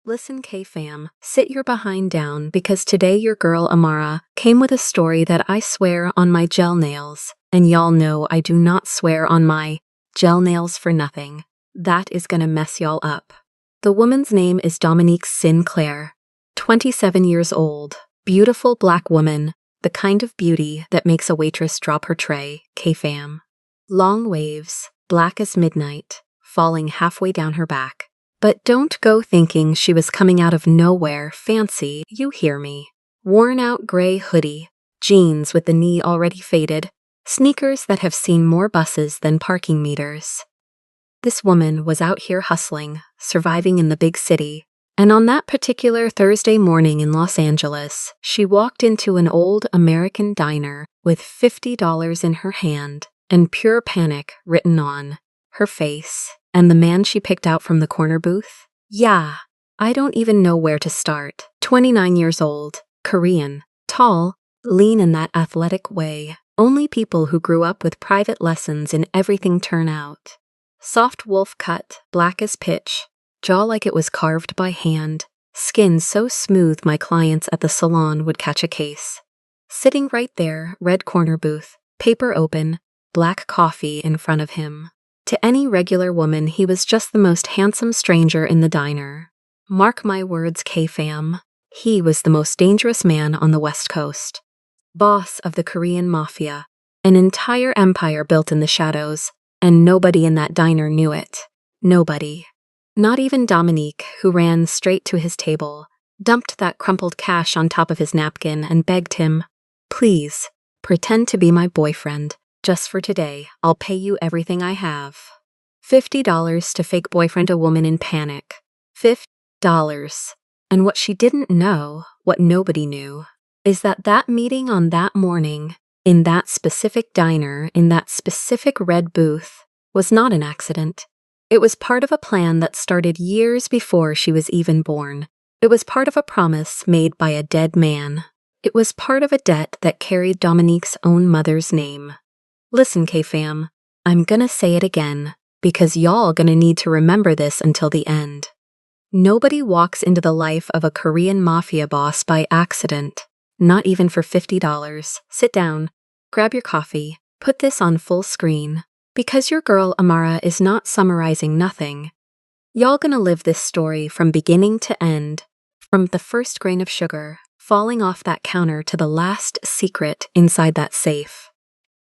Listen, K-Fam, sit your behind down because today your girl Amara came with a story that I swear on my gel nails, and y'all know I do not swear on my gel nails for nothing. That is gonna mess y'all up. The woman's name is Dominique Sinclair, 27 years old, beautiful black woman, the kind of beauty that makes a waitress drop her tray, K-Fam. Long waves, black as midnight, falling halfway down her back. But don't go thinking she was coming out of nowhere fancy, you hear me. Worn-out gray hoodie, jeans with the knee already faded, sneakers that have seen more buses than parking meters. This woman was out here hustling, surviving in the big city, and on that particular Thursday morning in Los Angeles, she walked into an old American diner with $50 in her hand and pure panic written on her face. And the man she picked out from the corner booth? Yeah, I don't even know where to start. 29 years old, Korean, tall, lean in that athletic way. Only people who grew up with private lessons in everything turn out. Soft wolf cut, black as pitch, jaw like it was carved by hand, skin so smooth my clients at the salon would catch a case. Sitting right there, red corner booth, paper open, black coffee in front of him. To any regular woman, he was just the most handsome stranger in the diner. Mark my words, K-Fam. He was the most dangerous man on the West Coast. Boss of the Korean Mafia, an entire empire built in the shadows, and nobody in that diner knew it. Nobody. Not even Dominique, who ran straight to his table, dumped that crumpled cash on top of his napkin and begged him, "Please, pretend to be my boyfriend. Just for today, I'll pay you everything I have." $50 to fake boyfriend a woman in panic. $50. And what she didn't know, what nobody knew, is that that meeting on that morning, in that specific diner, in that specific red booth, was not an accident. It was part of a plan that started years before she was even born. It was part of a promise made by a dead man. It was part of a debt that carried Dominique's own mother's name. Listen, K-Fam, I'm gonna say it again, because y'all gonna need to remember this until the end. Nobody walks into the life of a Korean mafia boss by accident, not even for $50. Sit down, grab your coffee, put this on full screen, because your girl Amara is not summarizing nothing. Y'all gonna live this story from beginning to end, from the first grain of sugar falling off that counter to the last secret inside that safe.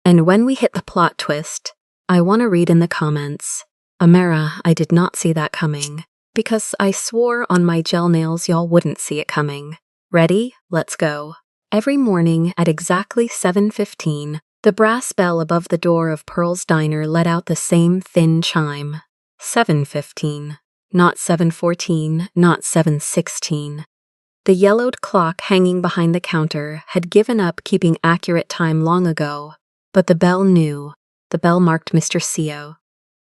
And when we hit the plot twist, I want to read in the comments, "Amara, I did not see that coming, because I swore on my gel nails y'all wouldn't see it coming." Ready? Let's go. Every morning at exactly 7:15, the brass bell above the door of Pearl's Diner let out the same thin chime. 7:15. Not 7:14, not 7:16. The yellowed clock hanging behind the counter had given up keeping accurate time long ago. But the bell knew. The bell marked Mr. CO.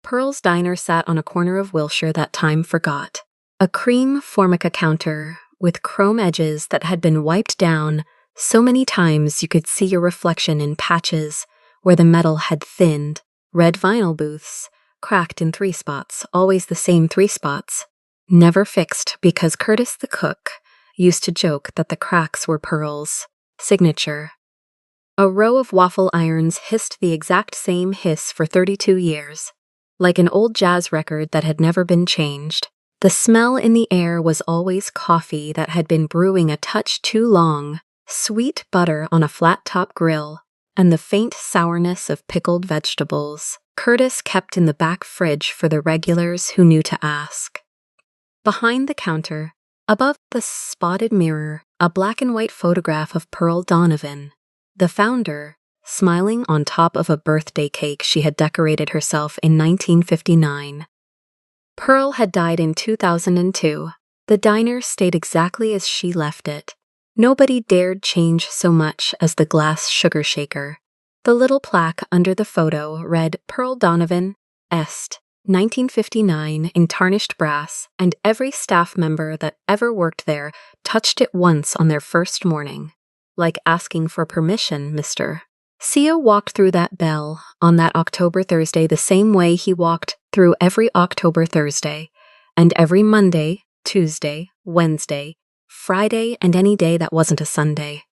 Pearl's Diner sat on a corner of Wilshire that time forgot. A cream formica counter with chrome edges that had been wiped down so many times you could see your reflection in patches where the metal had thinned. Red vinyl booths, cracked in 3 spots, always the same 3 spots. Never fixed because Curtis the cook used to joke that the cracks were Pearl's signature. A row of waffle irons hissed the exact same hiss for 32 years, like an old jazz record that had never been changed. The smell in the air was always coffee that had been brewing a touch too long, sweet butter on a flat-top grill, and the faint sourness of pickled vegetables Curtis kept in the back fridge for the regulars who knew to ask. Behind the counter, above the spotted mirror, a black and white photograph of Pearl Donovan, the founder, smiling on top of a birthday cake she had decorated herself in 1959. Pearl had died in 2002. The diner stayed exactly as she left it. Nobody dared change so much as the glass sugar shaker. The little plaque under the photo read Pearl Donovan, Est, 1959 in tarnished brass, and every staff member that ever worked there touched it once on their first morning. Like asking for permission, Mr. CO walked through that bell on that October Thursday the same way he walked through every October Thursday, and every Monday, Tuesday, Wednesday, Friday, and any day that wasn't a Sunday.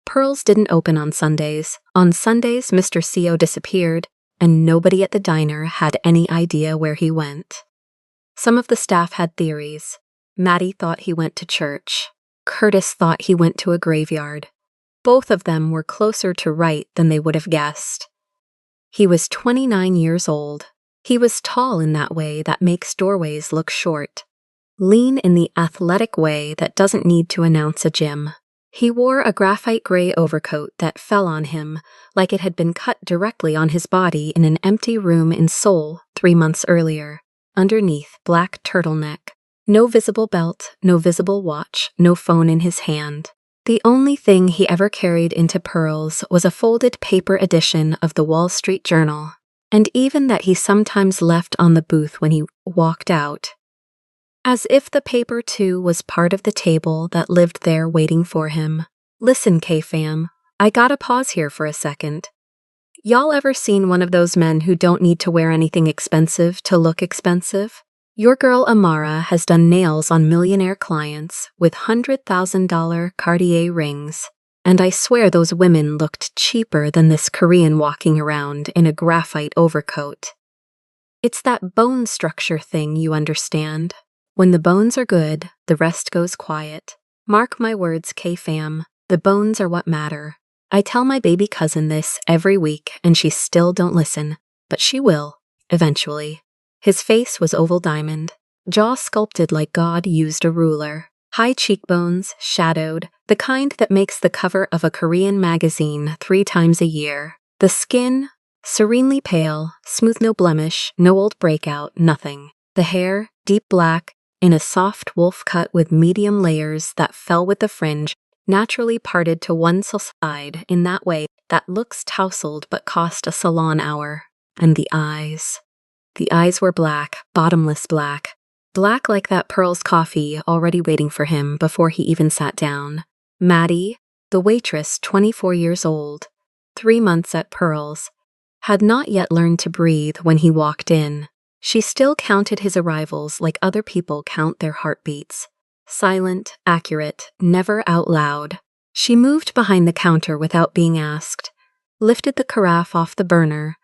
Pearls didn't open on Sundays. On Sundays, Mr. CO disappeared, and nobody at the diner had any idea where he went. Some of the staff had theories. Maddie thought he went to church. Curtis thought he went to a graveyard. Both of them were closer to right than they would have guessed. He was 29 years old. He was tall in that way that makes doorways look short. Lean in the athletic way that doesn't need to announce a gym. He wore a graphite gray overcoat that fell on him like it had been cut directly on his body in an empty room in Seoul 3 months earlier. Underneath, black turtleneck. No visible belt, no visible watch, no phone in his hand. The only thing he ever carried into Pearls was a folded paper edition of the Wall Street Journal, and even that he sometimes left on the booth when he walked out. As if the paper, too, was part of the table that lived there waiting for him. Listen, K-Fam, I gotta pause here for a second. Y'all ever seen one of those men who don't need to wear anything expensive to look expensive? Your girl Amara has done nails on millionaire clients with $100,000 Cartier rings, and I swear those women looked cheaper than this Korean walking around in a graphite overcoat. It's that bone structure thing, you understand. When the bones are good, the rest goes quiet. Mark my words, K-Fam, the bones are what matter. I tell my baby cousin this every week and she still don't listen, but she will, eventually. His face was oval diamond, jaw sculpted like God used a ruler, high cheekbones, shadowed, the kind that makes the cover of a Korean magazine 3 times a year. The skin, serenely pale, smooth, no blemish, no old breakout, nothing. The hair, deep black, in a soft wolf cut with medium layers that fell with the fringe, naturally parted to one side in that way that looks tousled but cost a salon hour. And the eyes. The eyes were black, bottomless black. Black like that Pearl's coffee already waiting for him before he even sat down. Maddie, the waitress, 24 years old, 3 months at Pearl's, had not yet learned to breathe when he walked in. She still counted his arrivals like other people count their heartbeats. Silent, accurate, never out loud. She moved behind the counter without being asked, lifted the carafe off the burner,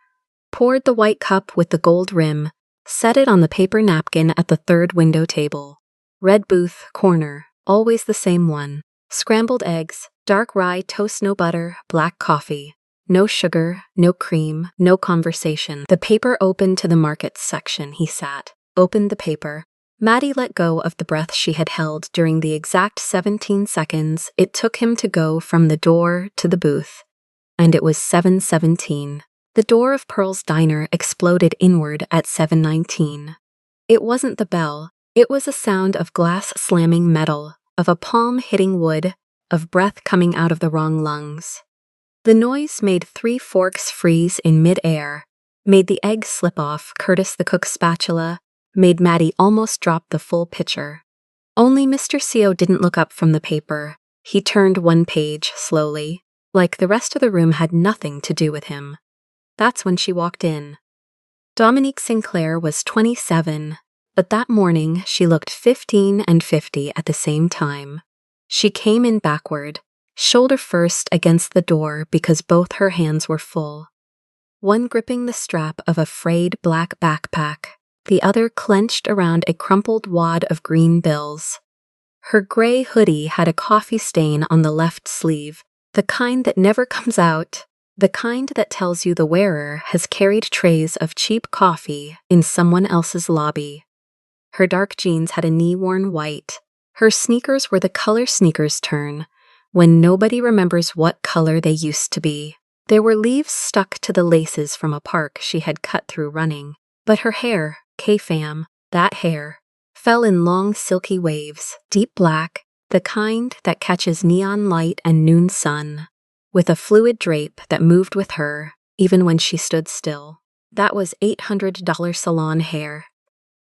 poured the white cup with the gold rim, set it on the paper napkin at the 3rd window table. Red booth, corner, always the same one. Scrambled eggs, dark rye toast, no butter, black coffee. No sugar, no cream, no conversation. The paper opened to the markets section. He sat, opened the paper. Maddie let go of the breath she had held during the exact 17 seconds it took him to go from the door to the booth. And it was 7:17. The door of Pearl's diner exploded inward at 7:19. It wasn't the bell. It was a sound of glass slamming metal, of a palm hitting wood, of breath coming out of the wrong lungs. The noise made 3 forks freeze in mid-air, made the egg slip off Curtis the cook's spatula, made Maddie almost drop the full pitcher. Only Mr. CO didn't look up from the paper. He turned one page slowly, like the rest of the room had nothing to do with him. That's when she walked in. Dominique Sinclair was 27, but that morning she looked 15 and 50 at the same time. She came in backward, shoulder first against the door because both her hands were full. One gripping the strap of a frayed black backpack, the other clenched around a crumpled wad of green bills. Her gray hoodie had a coffee stain on the left sleeve, the kind that never comes out, the kind that tells you the wearer has carried trays of cheap coffee in someone else's lobby. Her dark jeans had a knee-worn white. Her sneakers were the color sneakers turn, when nobody remembers what color they used to be. There were leaves stuck to the laces from a park she had cut through running, but her hair, K-Fam, that hair, fell in long silky waves, deep black, the kind that catches neon light and noon sun, with a fluid drape that moved with her, even when she stood still. That was $800 salon hair.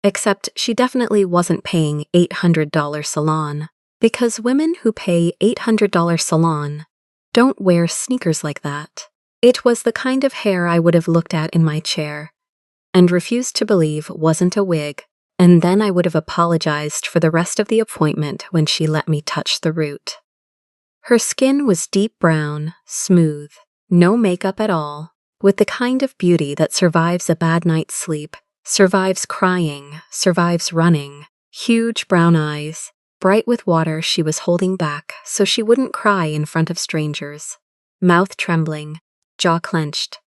Except she definitely wasn't paying $800 salon, because women who pay $800 salon don't wear sneakers like that. It was the kind of hair I would have looked at in my chair, and refused to believe wasn't a wig. and then I would have apologized for the rest of the appointment when she let me touch the root. Her skin was deep brown, smooth, no makeup at all, with the kind of beauty that survives a bad night's sleep, survives crying, survives running, huge brown eyes, bright with water she was holding back so she wouldn't cry in front of strangers, mouth trembling, jaw clenched.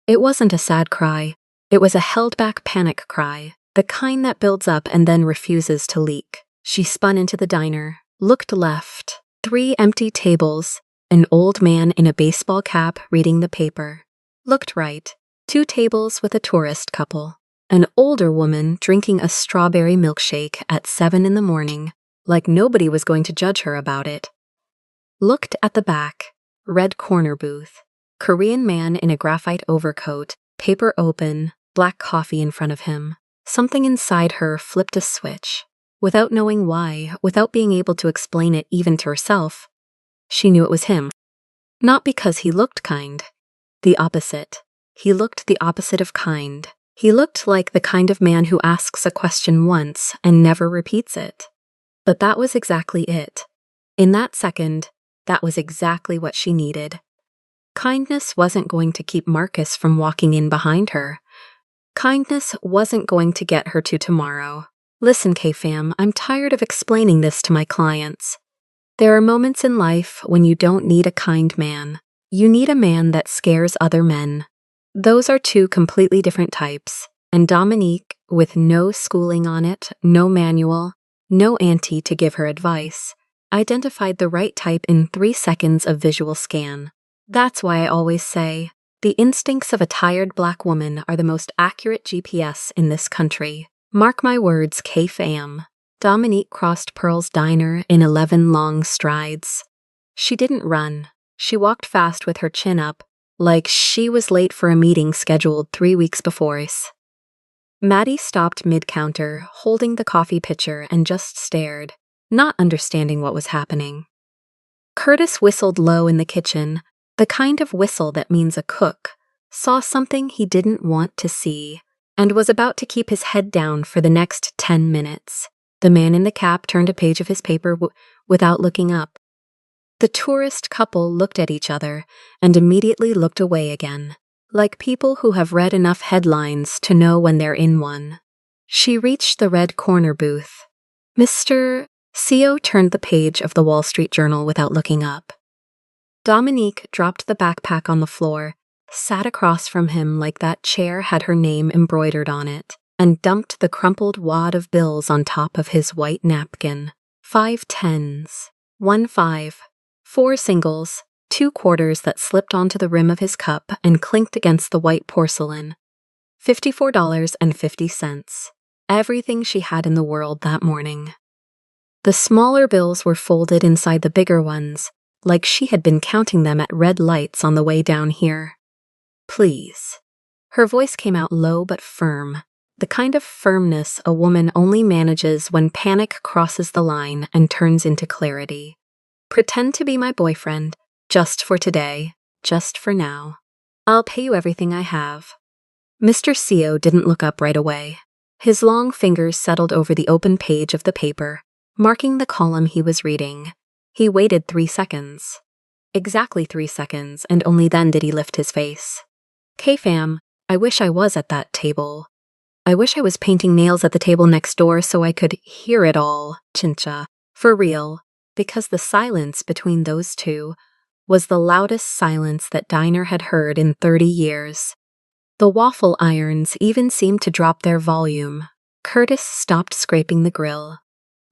It wasn't a sad cry, it was a held-back panic cry, the kind that builds up and then refuses to leak. She spun into the diner, looked left, 3 empty tables, an old man in a baseball cap reading the paper. Looked right, 2 tables with a tourist couple. An older woman drinking a strawberry milkshake at 7 in the morning, like nobody was going to judge her about it. Looked at the back, red corner booth. Korean man in a graphite overcoat, paper open, black coffee in front of him. Something inside her flipped a switch. Without knowing why, without being able to explain it even to herself, she knew it was him. Not because he looked kind. The opposite. He looked the opposite of kind. He looked like the kind of man who asks a question once and never repeats it. But that was exactly it. In that second, that was exactly what she needed. Kindness wasn't going to keep Marcus from walking in behind her. Kindness wasn't going to get her to tomorrow. Listen, K-Fam, I'm tired of explaining this to my clients. There are moments in life when you don't need a kind man. You need a man that scares other men. Those are 2 completely different types, and Dominique, with no schooling on it, no manual, no auntie to give her advice, identified the right type in 3 seconds of visual scan. That's why I always say, the instincts of a tired black woman are the most accurate GPS in this country. Mark my words, K-Fam. Dominique crossed Pearl's diner in 11 long strides. She didn't run. She walked fast with her chin up, like she was late for a meeting scheduled 3 weeks before. Maddie stopped mid-counter, holding the coffee pitcher, and just stared, not understanding what was happening. Curtis whistled low in the kitchen, the kind of whistle that means a cook saw something he didn't want to see, and was about to keep his head down for the next 10 minutes. The man in the cap turned a page of his paper without looking up. The tourist couple looked at each other and immediately looked away again, like people who have read enough headlines to know when they're in one. She reached the red corner booth. Mr. CO turned the page of the Wall Street Journal without looking up. Dominique dropped the backpack on the floor, sat across from him like that chair had her name embroidered on it, and dumped the crumpled wad of bills on top of his white napkin. 5 tens, 1 5, 4 singles, 2 quarters that slipped onto the rim of his cup and clinked against the white porcelain. $54.50. Everything she had in the world that morning. The smaller bills were folded inside the bigger ones, like she had been counting them at red lights on the way down here. Please. Her voice came out low but firm, the kind of firmness a woman only manages when panic crosses the line and turns into clarity. Pretend to be my boyfriend, just for today, just for now. I'll pay you everything I have. Mr. CO didn't look up right away. His long fingers settled over the open page of the paper, marking the column he was reading. He waited 3 seconds. Exactly 3 seconds, and only then did he lift his face. K-Fam, I wish I was at that table. I wish I was painting nails at the table next door so I could hear it all, Chincha, for real, because the silence between those 2 was the loudest silence that Diner had heard in 30 years. The waffle irons even seemed to drop their volume. Curtis stopped scraping the grill.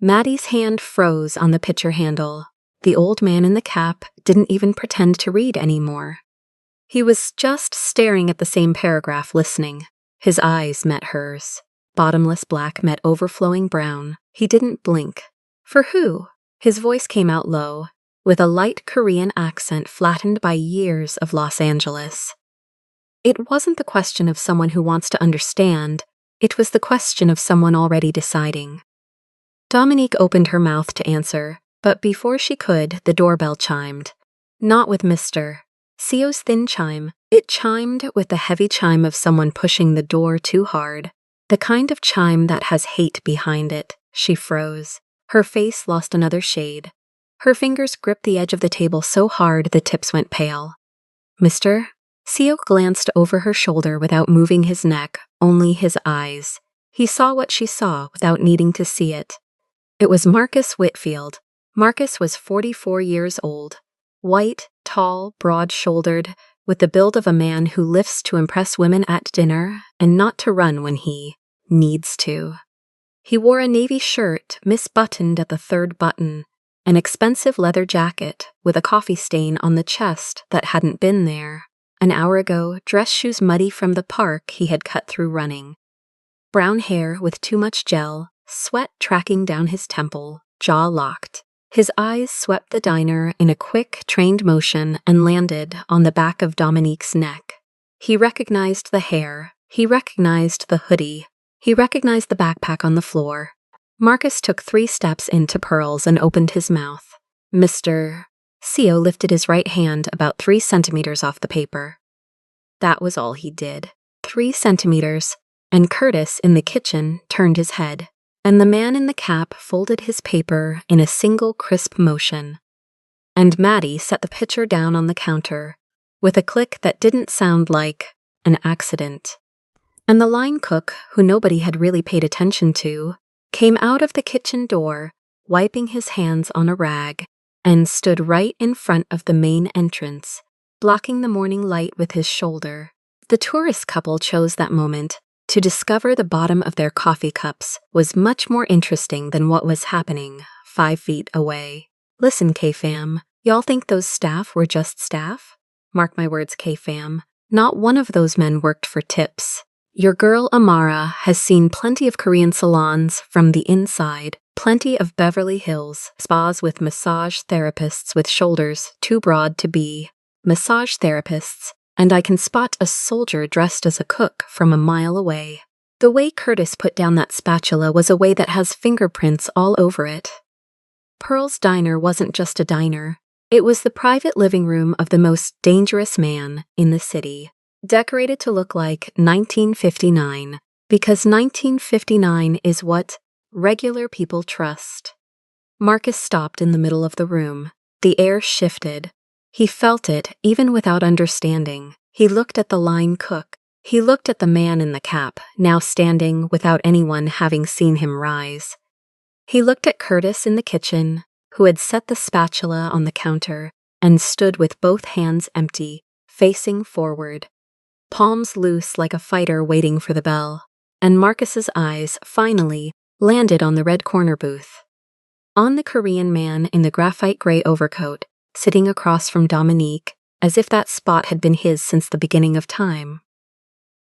Maddie's hand froze on the pitcher handle. The old man in the cap didn't even pretend to read anymore. He was just staring at the same paragraph, listening. His eyes met hers. Bottomless black met overflowing brown. He didn't blink. For who? His voice came out low, with a light Korean accent flattened by years of Los Angeles. It wasn't the question of someone who wants to understand. It was the question of someone already deciding. Dominique opened her mouth to answer, but before she could, the doorbell chimed. Not with Mr. CO's thin chime. It chimed with the heavy chime of someone pushing the door too hard. The kind of chime that has hate behind it. She froze. Her face lost another shade. Her fingers gripped the edge of the table so hard the tips went pale. Mr. Seo glanced over her shoulder without moving his neck, only his eyes. He saw what she saw without needing to see it. It was Marcus Whitfield. Marcus was 44 years old. White, tall, broad-shouldered, with the build of a man who lifts to impress women at dinner and not to run when he needs to. He wore a navy shirt misbuttoned at the third button, an expensive leather jacket with a coffee stain on the chest that hadn't been there. An hour ago, dress shoes muddy from the park he had cut through running. Brown hair with too much gel, sweat tracking down his temple, jaw locked. His eyes swept the diner in a quick, trained motion and landed on the back of Dominique's neck. He recognized the hair. He recognized the hoodie. He recognized the backpack on the floor. Marcus took 3 steps into Pearls and opened his mouth. Mr. Seo lifted his right hand about 3 centimeters off the paper. That was all he did. 3 centimeters, and Curtis in the kitchen turned his head, and the man in the cap folded his paper in a single crisp motion. And Maddie set the pitcher down on the counter, with a click that didn't sound like an accident. And the line cook, who nobody had really paid attention to, came out of the kitchen door, wiping his hands on a rag, and stood right in front of the main entrance, blocking the morning light with his shoulder. The tourist couple chose that moment. To discover the bottom of their coffee cups was much more interesting than what was happening 5 feet away. Listen, K-Fam, y'all think those staff were just staff? Mark my words, K-Fam. Not one of those men worked for tips. Your girl Amara has seen plenty of Korean salons from the inside, plenty of Beverly Hills spas with massage therapists with shoulders too broad to be massage therapists, and I can spot a soldier dressed as a cook from a mile away. The way Curtis put down that spatula was a way that has fingerprints all over it. Pearl's Diner wasn't just a diner. It was the private living room of the most dangerous man in the city, decorated to look like 1959, because 1959 is what regular people trust. Marcus stopped in the middle of the room. The air shifted. He felt it, even without understanding. He looked at the line cook. He looked at the man in the cap, now standing without anyone having seen him rise. He looked at Curtis in the kitchen, who had set the spatula on the counter and stood with both hands empty, facing forward, palms loose like a fighter waiting for the bell. And Marcus's eyes, finally, landed on the red corner booth. On the Korean man in the graphite gray overcoat, sitting across from Dominique, as if that spot had been his since the beginning of time.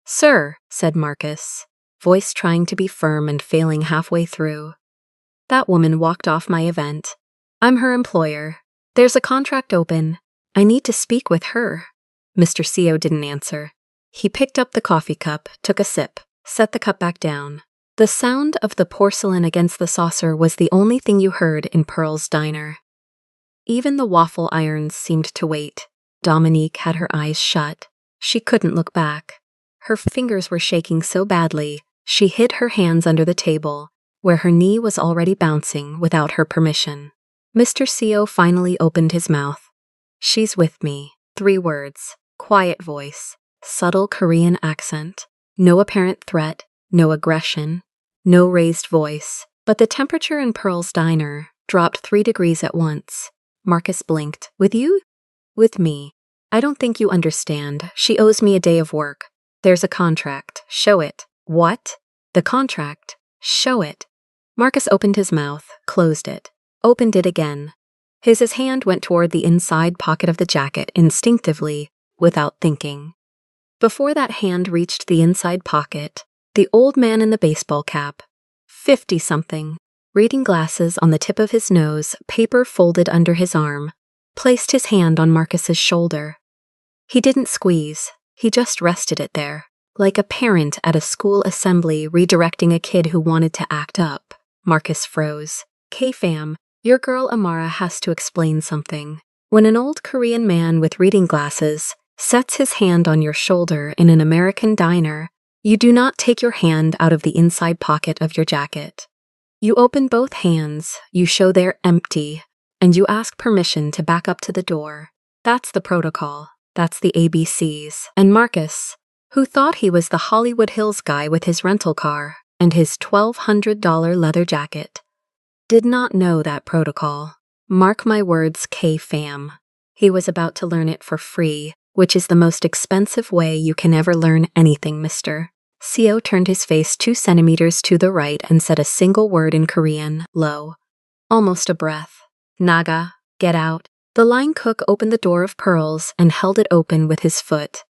"Sir," said Marcus, voice trying to be firm and failing halfway through. "That woman walked off my event. I'm her employer. There's a contract open. I need to speak with her." Mr. Seo didn't answer. He picked up the coffee cup, took a sip, set the cup back down. The sound of the porcelain against the saucer was the only thing you heard in Pearl's Diner. Even the waffle irons seemed to wait. Dominique had her eyes shut. She couldn't look back. Her fingers were shaking so badly, she hid her hands under the table, where her knee was already bouncing without her permission. Mr. Seo finally opened his mouth. "She's with me." 3 words. Quiet voice. Subtle Korean accent. No apparent threat. No aggression. No raised voice. But the temperature in Pearl's Diner dropped 3 degrees at once. Marcus blinked. "With you?" "With me. I don't think you understand. She owes me a day of work. There's a contract. Show it." "What?" "The contract. Show it." Marcus opened his mouth, closed it, opened it again. His hand went toward the inside pocket of the jacket instinctively, without thinking. Before that hand reached the inside pocket, the old man in the baseball cap, 50-something, reading glasses on the tip of his nose, paper folded under his arm, placed his hand on Marcus's shoulder. He didn't squeeze, he just rested it there, like a parent at a school assembly redirecting a kid who wanted to act up. Marcus froze. "K-Fam, your girl Amara has to explain something. When an old Korean man with reading glasses sets his hand on your shoulder in an American diner, You do not take your hand out of the inside pocket of your jacket. You open both hands, you show they're empty, and you ask permission to back up to the door. That's the protocol. That's the ABCs. And Marcus, who thought he was the Hollywood Hills guy with his rental car and his $1,200 leather jacket, did not know that protocol. Mark my words, K-fam. He was about to learn it for free, which is the most expensive way you can ever learn anything, mister. Seo turned his face 2 centimeters to the right and said a single word in Korean, low. Almost a breath. Naga, get out. The line cook opened the door of pearls and held it open with his foot.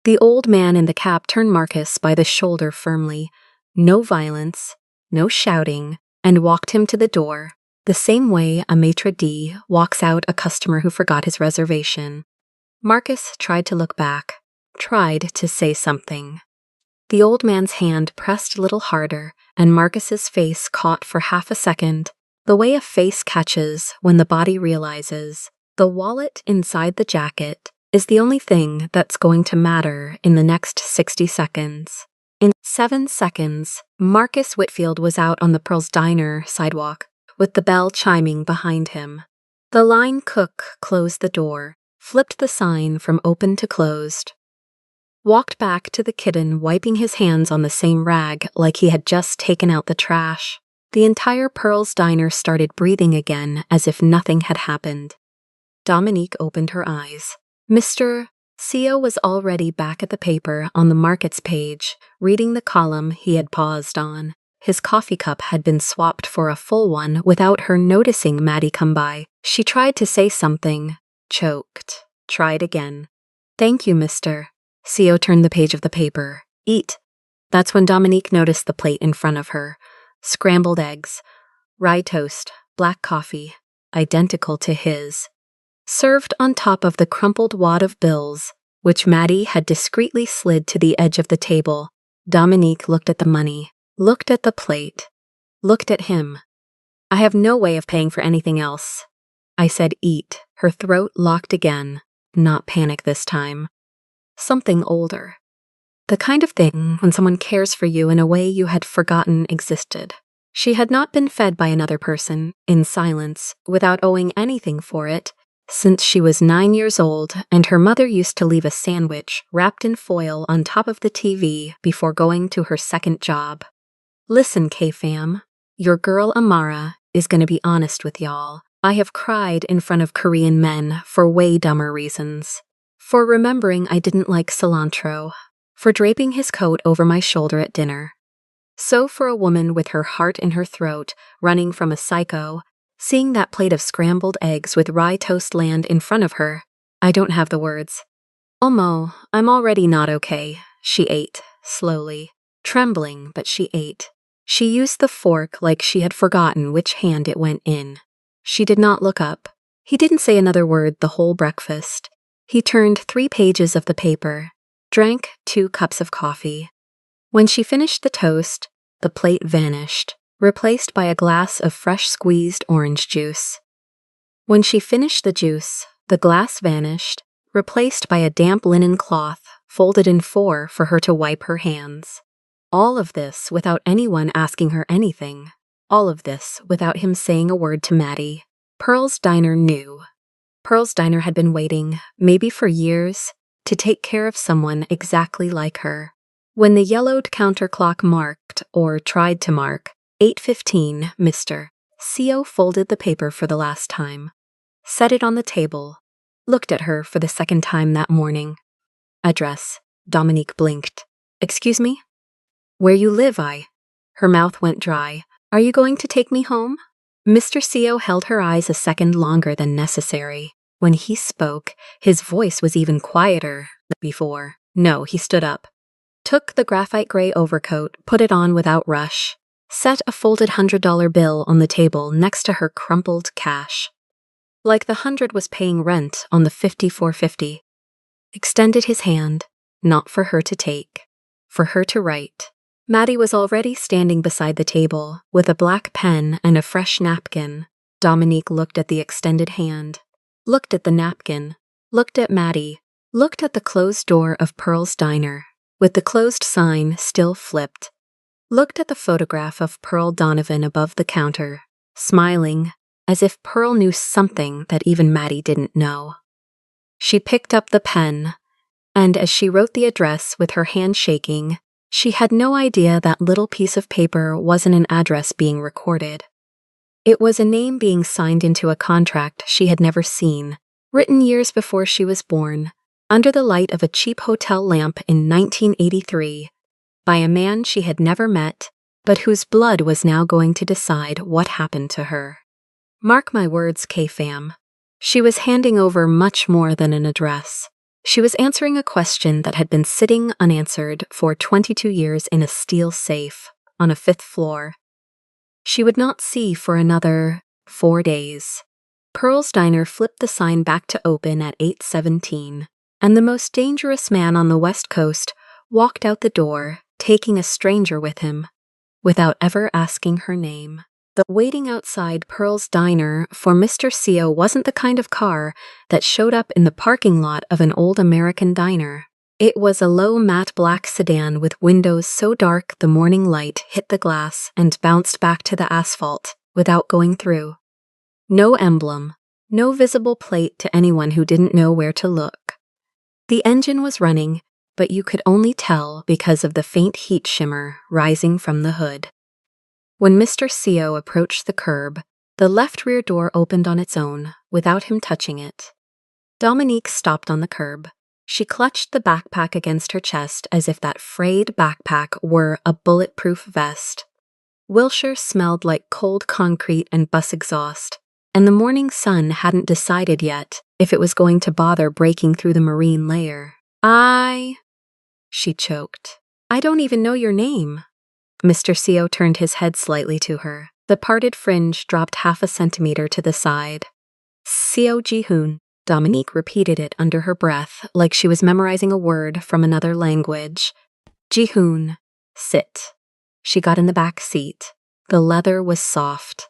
The old man in the cap turned Marcus by the shoulder firmly. No violence, no shouting, and walked him to the door, the same way a maitre d' walks out a customer who forgot his reservation. Marcus tried to look back, tried to say something. The old man's hand pressed a little harder, and Marcus's face caught for half a second, the way a face catches when the body realizes the wallet inside the jacket is the only thing that's going to matter in the next 60 seconds. In 7 seconds, Marcus Whitfield was out on the Pearl's Diner sidewalk, with the bell chiming behind him. The line cook closed the door, flipped the sign from open to closed, walked back to the kitten wiping his hands on the same rag like he had just taken out the trash. The entire Pearl's Diner started breathing again as if nothing had happened. Dominique opened her eyes. Mr. Seo was already back at the paper on the markets page, reading the column he had paused on. His coffee cup had been swapped for a full one without her noticing Maddie come by. She tried to say something, choked, tried again. Thank you, mister. Seo turned the page of the paper. Eat. That's when Dominique noticed the plate in front of her. Scrambled eggs, rye toast, black coffee, identical to his, served on top of the crumpled wad of bills, which Maddie had discreetly slid to the edge of the table. Dominique looked at the money, looked at the plate, looked at him. I have no way of paying for anything else. I said eat, her throat locked again, not panic this time. Something older. The kind of thing when someone cares for you in a way you had forgotten existed. She had not been fed by another person, in silence, without owing anything for it, since she was 9 years old, and her mother used to leave a sandwich wrapped in foil on top of the TV before going to her second job. Listen, K-fam, your girl Amara is gonna be honest with y'all. I have cried in front of Korean men for way dumber reasons. For remembering I didn't like cilantro. For draping his coat over my shoulder at dinner. So for a woman with her heart in her throat, running from a psycho, seeing that plate of scrambled eggs with rye toast land in front of her, I don't have the words. Omo, I'm already not okay. She ate, slowly, trembling, but she ate. She used the fork like she had forgotten which hand it went in. She did not look up. He didn't say another word the whole breakfast. He turned 3 pages of the paper. Drank 2 cups of coffee. When she finished the toast, the plate vanished, replaced by a glass of fresh squeezed orange juice. When she finished the juice, the glass vanished, replaced by a damp linen cloth folded in 4 for her to wipe her hands. All of this without anyone asking her anything. All of this without him saying a word to Maddie. Pearl's Diner knew. Pearl's Diner had been waiting, maybe for years, to take care of someone exactly like her. When the yellowed counter clock marked, or tried to mark, 8:15, Mr. Seo folded the paper for the last time, set it on the table, looked at her for the second time that morning. Address. Dominique blinked. Excuse me? Where you live, I. Her mouth went dry. Are you going to take me home? Mr. Seo held her eyes a second longer than necessary. When he spoke, his voice was even quieter than before. No, he stood up. Took the graphite gray overcoat, put it on without rush. Set a folded $100 bill on the table next to her crumpled cash. Like the 100 was paying rent on the 5450. Extended his hand, not for her to take, for her to write. Maddie was already standing beside the table, with a black pen and a fresh napkin. Dominique looked at the extended hand. Looked at the napkin, looked at Maddie, looked at the closed door of Pearl's Diner. with the closed sign still flipped, looked at the photograph of Pearl Donovan above the counter, smiling as if Pearl knew something that even Maddie didn't know. She picked up the pen, and as she wrote the address with her hand shaking, she had no idea that little piece of paper wasn't an address being recorded. It was a name being signed into a contract she had never seen, written years before she was born, under the light of a cheap hotel lamp in 1983, by a man she had never met, but whose blood was now going to decide what happened to her. Mark my words, K-Fam. She was handing over much more than an address. She was answering a question that had been sitting unanswered for 22 years in a steel safe on a 5th floor. She would not see for another 4 days. Pearl's Diner flipped the sign back to open at 8:17, and the most dangerous man on the West Coast walked out the door, taking a stranger with him, without ever asking her name. The waiting outside Pearl's Diner for Mr. CO wasn't the kind of car that showed up in the parking lot of an old American diner. It was a low matte black sedan with windows so dark the morning light hit the glass and bounced back to the asphalt without going through. No emblem, no visible plate to anyone who didn't know where to look. The engine was running, but you could only tell because of the faint heat shimmer rising from the hood. When Mr. CO approached the curb, the left rear door opened on its own, without him touching it. Dominique stopped on the curb. She clutched the backpack against her chest as if that frayed backpack were a bulletproof vest. Wilshire smelled like cold concrete and bus exhaust, and the morning sun hadn't decided yet if it was going to bother breaking through the marine layer. She choked. I don't even know your name. Mr. CO turned his head slightly to her. The parted fringe dropped half a centimeter to the side. CO Ji-hoon. Dominique repeated it under her breath, like she was memorizing a word from another language. Ji-hoon. Sit. She got in the back seat. The leather was soft.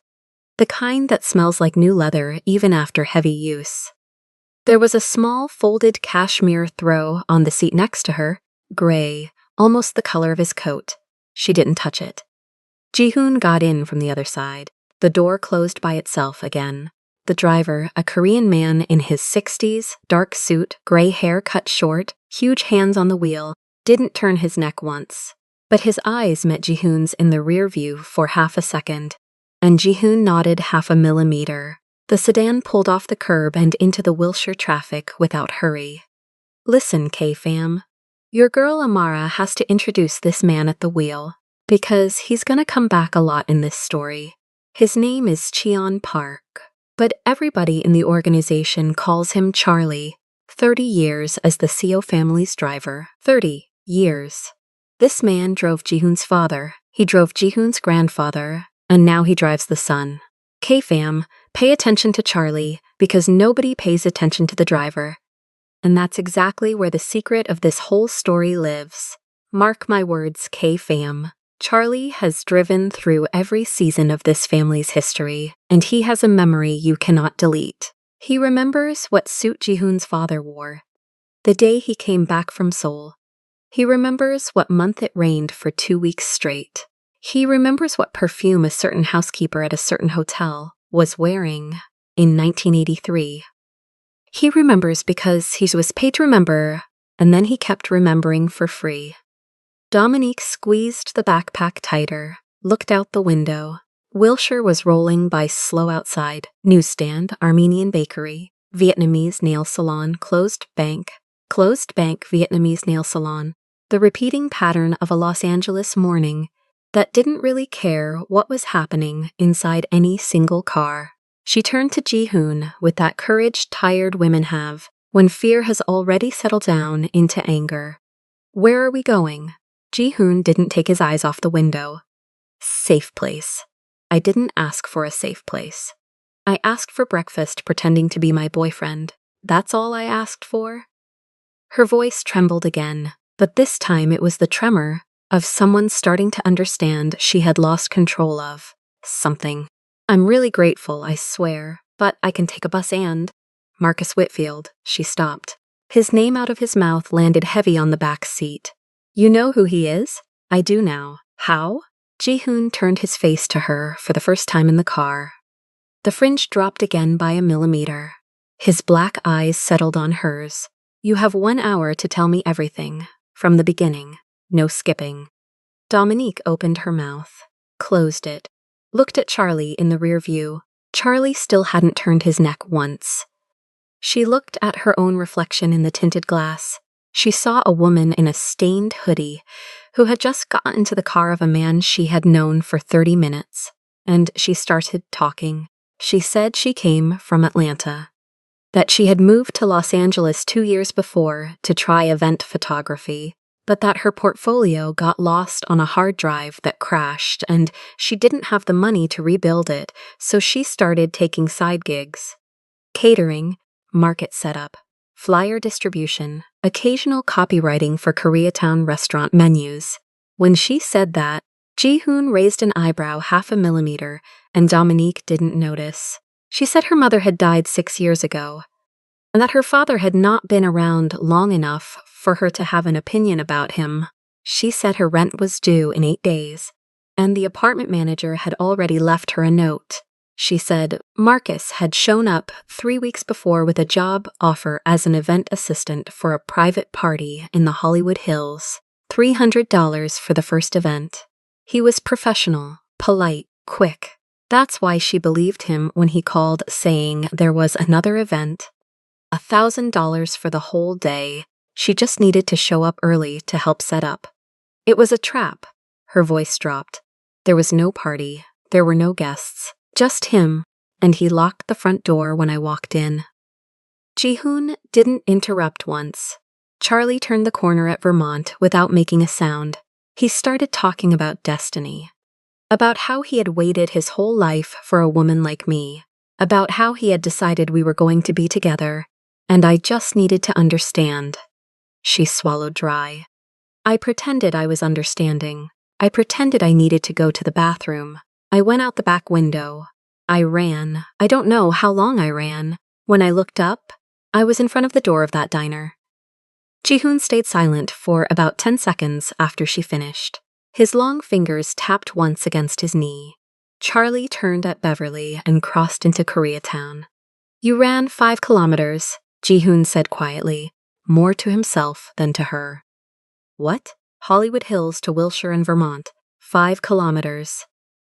The kind that smells like new leather even after heavy use. There was a small folded cashmere throw on the seat next to her, gray, almost the color of his coat. She didn't touch it. Ji-hoon got in from the other side. The door closed by itself again. The driver, a Korean man in his 60s, dark suit, gray hair cut short, huge hands on the wheel, didn't turn his neck once. But his eyes met Ji-hoon's in the rear view for half a second, and Ji-hoon nodded half a millimeter. The sedan pulled off the curb and into the Wilshire traffic without hurry. Listen, K-Fam. Your girl Amara has to introduce this man at the wheel, because he's gonna come back a lot in this story. His name is Cheon Park, but everybody in the organization calls him Charlie. 30 years as the CO family's driver. 30 years. This man drove Ji-hoon's father, he drove Ji-hoon's grandfather, and now he drives the son. K-Fam, pay attention to Charlie, because nobody pays attention to the driver. And that's exactly where the secret of this whole story lives. Mark my words, K-Fam. Charlie has driven through every season of this family's history, and he has a memory you cannot delete. He remembers what suit Ji-hoon's father wore, the day he came back from Seoul. He remembers what month it rained for 2 weeks straight. He remembers what perfume a certain housekeeper at a certain hotel was wearing in 1983. He remembers because he was paid to remember, and then he kept remembering for free. Dominique squeezed the backpack tighter, looked out the window. Wilshire was rolling by slow outside. Newsstand, Armenian bakery, Vietnamese nail salon, closed bank, Vietnamese nail salon. The repeating pattern of a Los Angeles morning that didn't really care what was happening inside any single car. She turned to Ji-hoon with that courage tired women have when fear has already settled down into anger. Where are we going? Ji-hoon didn't take his eyes off the window. Safe place. I didn't ask for a safe place. I asked for breakfast pretending to be my boyfriend. That's all I asked for. Her voice trembled again, but this time it was the tremor of someone starting to understand she had lost control of something. I'm really grateful, I swear, but I can take a bus and… Marcus Whitfield. She stopped. His name out of his mouth landed heavy on the back seat. You know who he is? I do now. How? Ji-hoon turned his face to her for the first time in the car. The fringe dropped again by a millimeter. His black eyes settled on hers. You have 1 hour to tell me everything. From the beginning. No skipping. Dominique opened her mouth, closed it, looked at Charlie in the rear view. Charlie still hadn't turned his neck once. She looked at her own reflection in the tinted glass. She saw a woman in a stained hoodie who had just gotten into the car of a man she had known for 30 minutes, and she started talking. She said she came from Atlanta, that she had moved to Los Angeles 2 years before to try event photography, but that her portfolio got lost on a hard drive that crashed and she didn't have the money to rebuild it, so she started taking side gigs. Catering, market setup, flyer distribution, occasional copywriting for Koreatown restaurant menus. When she said that, Ji-hoon raised an eyebrow 0.5 millimeter, and Dominique didn't notice. She said her mother had died 6 years ago, and that her father had not been around long enough for her to have an opinion about him. She said her rent was due in 8 days, and the apartment manager had already left her a note. She said Marcus had shown up 3 weeks before with a job offer as an event assistant for a private party in the Hollywood Hills. $300 for the first event. He was professional, polite, quick. That's why she believed him when he called saying there was another event. $1,000 for the whole day. She just needed to show up early to help set up. It was a trap. Her voice dropped. There was no party. There were no guests. Just him, and he locked the front door when I walked in. Ji-hoon didn't interrupt once. Charlie turned the corner at Vermont without making a sound. He started talking about destiny. About how he had waited his whole life for a woman like me. About how he had decided we were going to be together, and I just needed to understand. She swallowed dry. I pretended I was understanding. I pretended I needed to go to the bathroom. I went out the back window. I ran. I don't know how long I ran. When I looked up, I was in front of the door of that diner. Ji-hoon stayed silent for about 10 seconds after she finished. His long fingers tapped once against his knee. Charlie turned at Beverly and crossed into Koreatown. You ran 5 kilometers, Ji-hoon said quietly, more to himself than to her. What? Hollywood Hills to Wilshire and Vermont. 5 kilometers.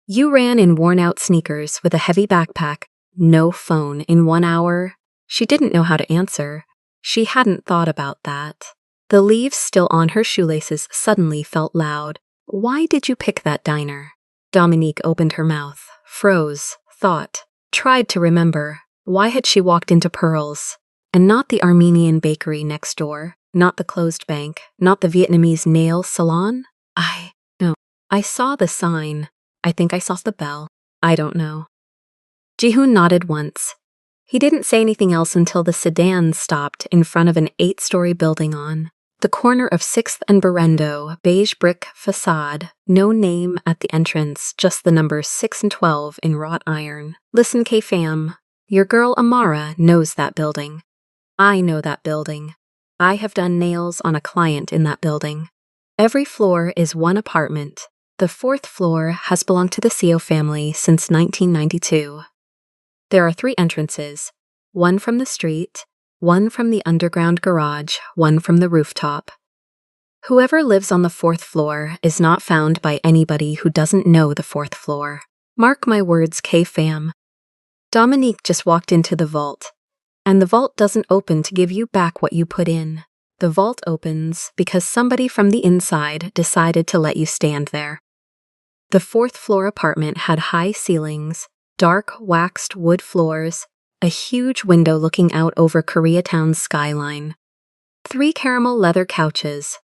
You ran in worn-out sneakers with a heavy backpack, no phone in 1 hour. She didn't know how to answer. She hadn't thought about that. The leaves still on her shoelaces suddenly felt loud. Why did you pick that diner? Dominique opened her mouth, froze, thought, tried to remember. Why had she walked into Pearl's? And not the Armenian bakery next door, not the closed bank, not the Vietnamese nail salon? No. I saw the sign. I think I saw the bell. I don't know. Ji-hoon nodded once. He didn't say anything else until the sedan stopped in front of an 8-story building on the corner of 6th and Berendo, beige brick facade, no name at the entrance, just the numbers 6 and 12 in wrought iron. Listen, K-fam, your girl Amara knows that building. I know that building. I have done nails on a client in that building. Every floor is one apartment. The 4th floor has belonged to the Seo family since 1992. There are 3 entrances, one from the street, one from the underground garage, one from the rooftop. Whoever lives on the 4th floor is not found by anybody who doesn't know the 4th floor. Mark my words, K-fam. Dominique just walked into the vault, and the vault doesn't open to give you back what you put in. The vault opens because somebody from the inside decided to let you stand there. The 4th floor apartment had high ceilings, dark waxed wood floors, a huge window looking out over Koreatown's skyline, 3 caramel leather couches,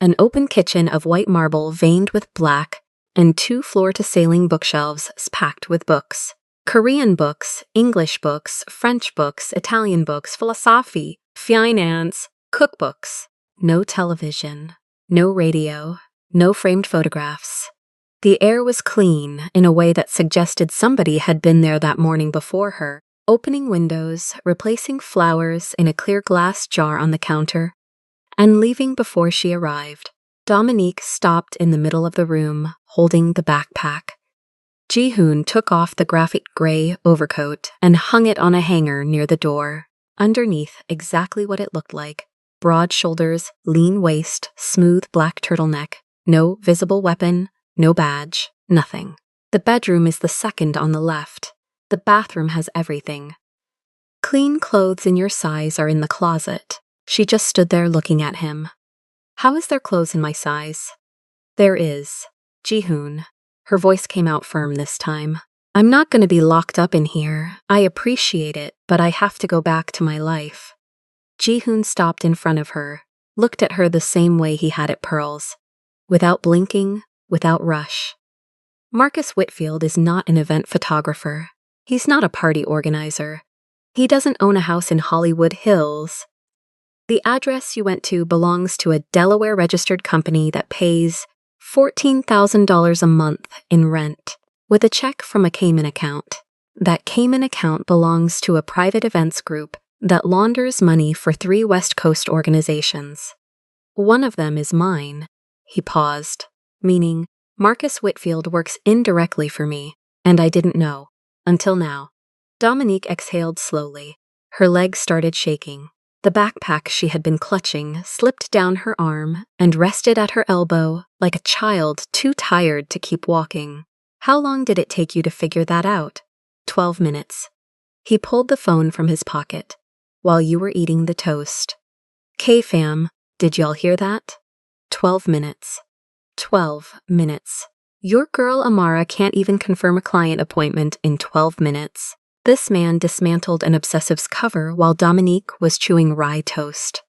an open kitchen of white marble veined with black, and 2 floor-to-ceiling bookshelves packed with books. Korean books, English books, French books, Italian books, philosophy, finance, cookbooks. No television, no radio, no framed photographs. The air was clean in a way that suggested somebody had been there that morning before her, opening windows, replacing flowers in a clear glass jar on the counter, and leaving before she arrived. Dominique stopped in the middle of the room, holding the backpack. Ji-hoon took off the graphic gray overcoat and hung it on a hanger near the door. Underneath, exactly what it looked like. Broad shoulders, lean waist, smooth black turtleneck. No visible weapon, no badge, nothing. The bedroom is the second on the left. The bathroom has everything. Clean clothes in your size are in the closet. She just stood there looking at him. How is there clothes in my size? There is. Ji-hoon. Her voice came out firm this time. I'm not going to be locked up in here. I appreciate it, but I have to go back to my life. Ji-hoon stopped in front of her, looked at her the same way he had at Pearl's. Without blinking, without rush. Marcus Whitfield is not an event photographer. He's not a party organizer. He doesn't own a house in Hollywood Hills. The address you went to belongs to a Delaware-registered company that pays $14,000 a month in rent, with a check from a Cayman account. That Cayman account belongs to a private events group that launders money for 3 West Coast organizations. One of them is mine. He paused, meaning Marcus Whitfield works indirectly for me, and I didn't know, until now. Dominique exhaled slowly. Her legs started shaking. The backpack she had been clutching slipped down her arm and rested at her elbow like a child too tired to keep walking. How long did it take you to figure that out? 12 minutes. He pulled the phone from his pocket. While you were eating the toast. K-fam, did y'all hear that? 12 minutes. 12 minutes. Your girl Amara can't even confirm a client appointment in 12 minutes. This man dismantled an obsessive's cover while Dominique was chewing rye toast.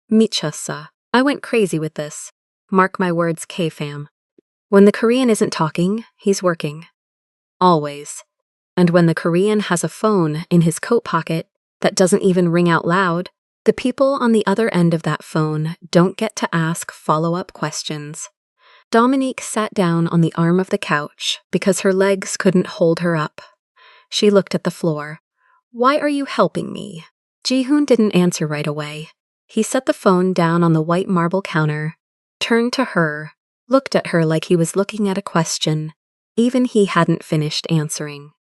Michasa. I went crazy with this. Mark my words, K-fam. When the Korean isn't talking, he's working. Always. And when the Korean has a phone in his coat pocket that doesn't even ring out loud, the people on the other end of that phone don't get to ask follow-up questions. Dominique sat down on the arm of the couch because her legs couldn't hold her up. She looked at the floor. Why are you helping me? Ji-hoon didn't answer right away. He set the phone down on the white marble counter, turned to her, looked at her like he was looking at a question, even he hadn't finished answering.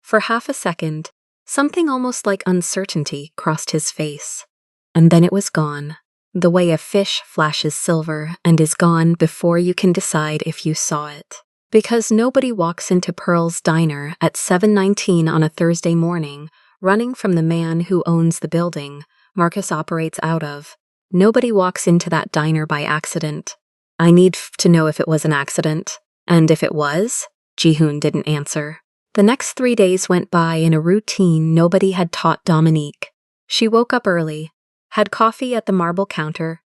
For half a second, something almost like uncertainty crossed his face. And then it was gone, the way a fish flashes silver and is gone before you can decide if you saw it. Because nobody walks into Pearl's diner at 7:19 on a Thursday morning, running from the man who owns the building Marcus operates out of. Nobody walks into that diner by accident. I need to know if it was an accident. And if it was, Ji-hoon didn't answer. The next 3 days went by in a routine nobody had taught Dominique. She woke up early, had coffee at the marble counter,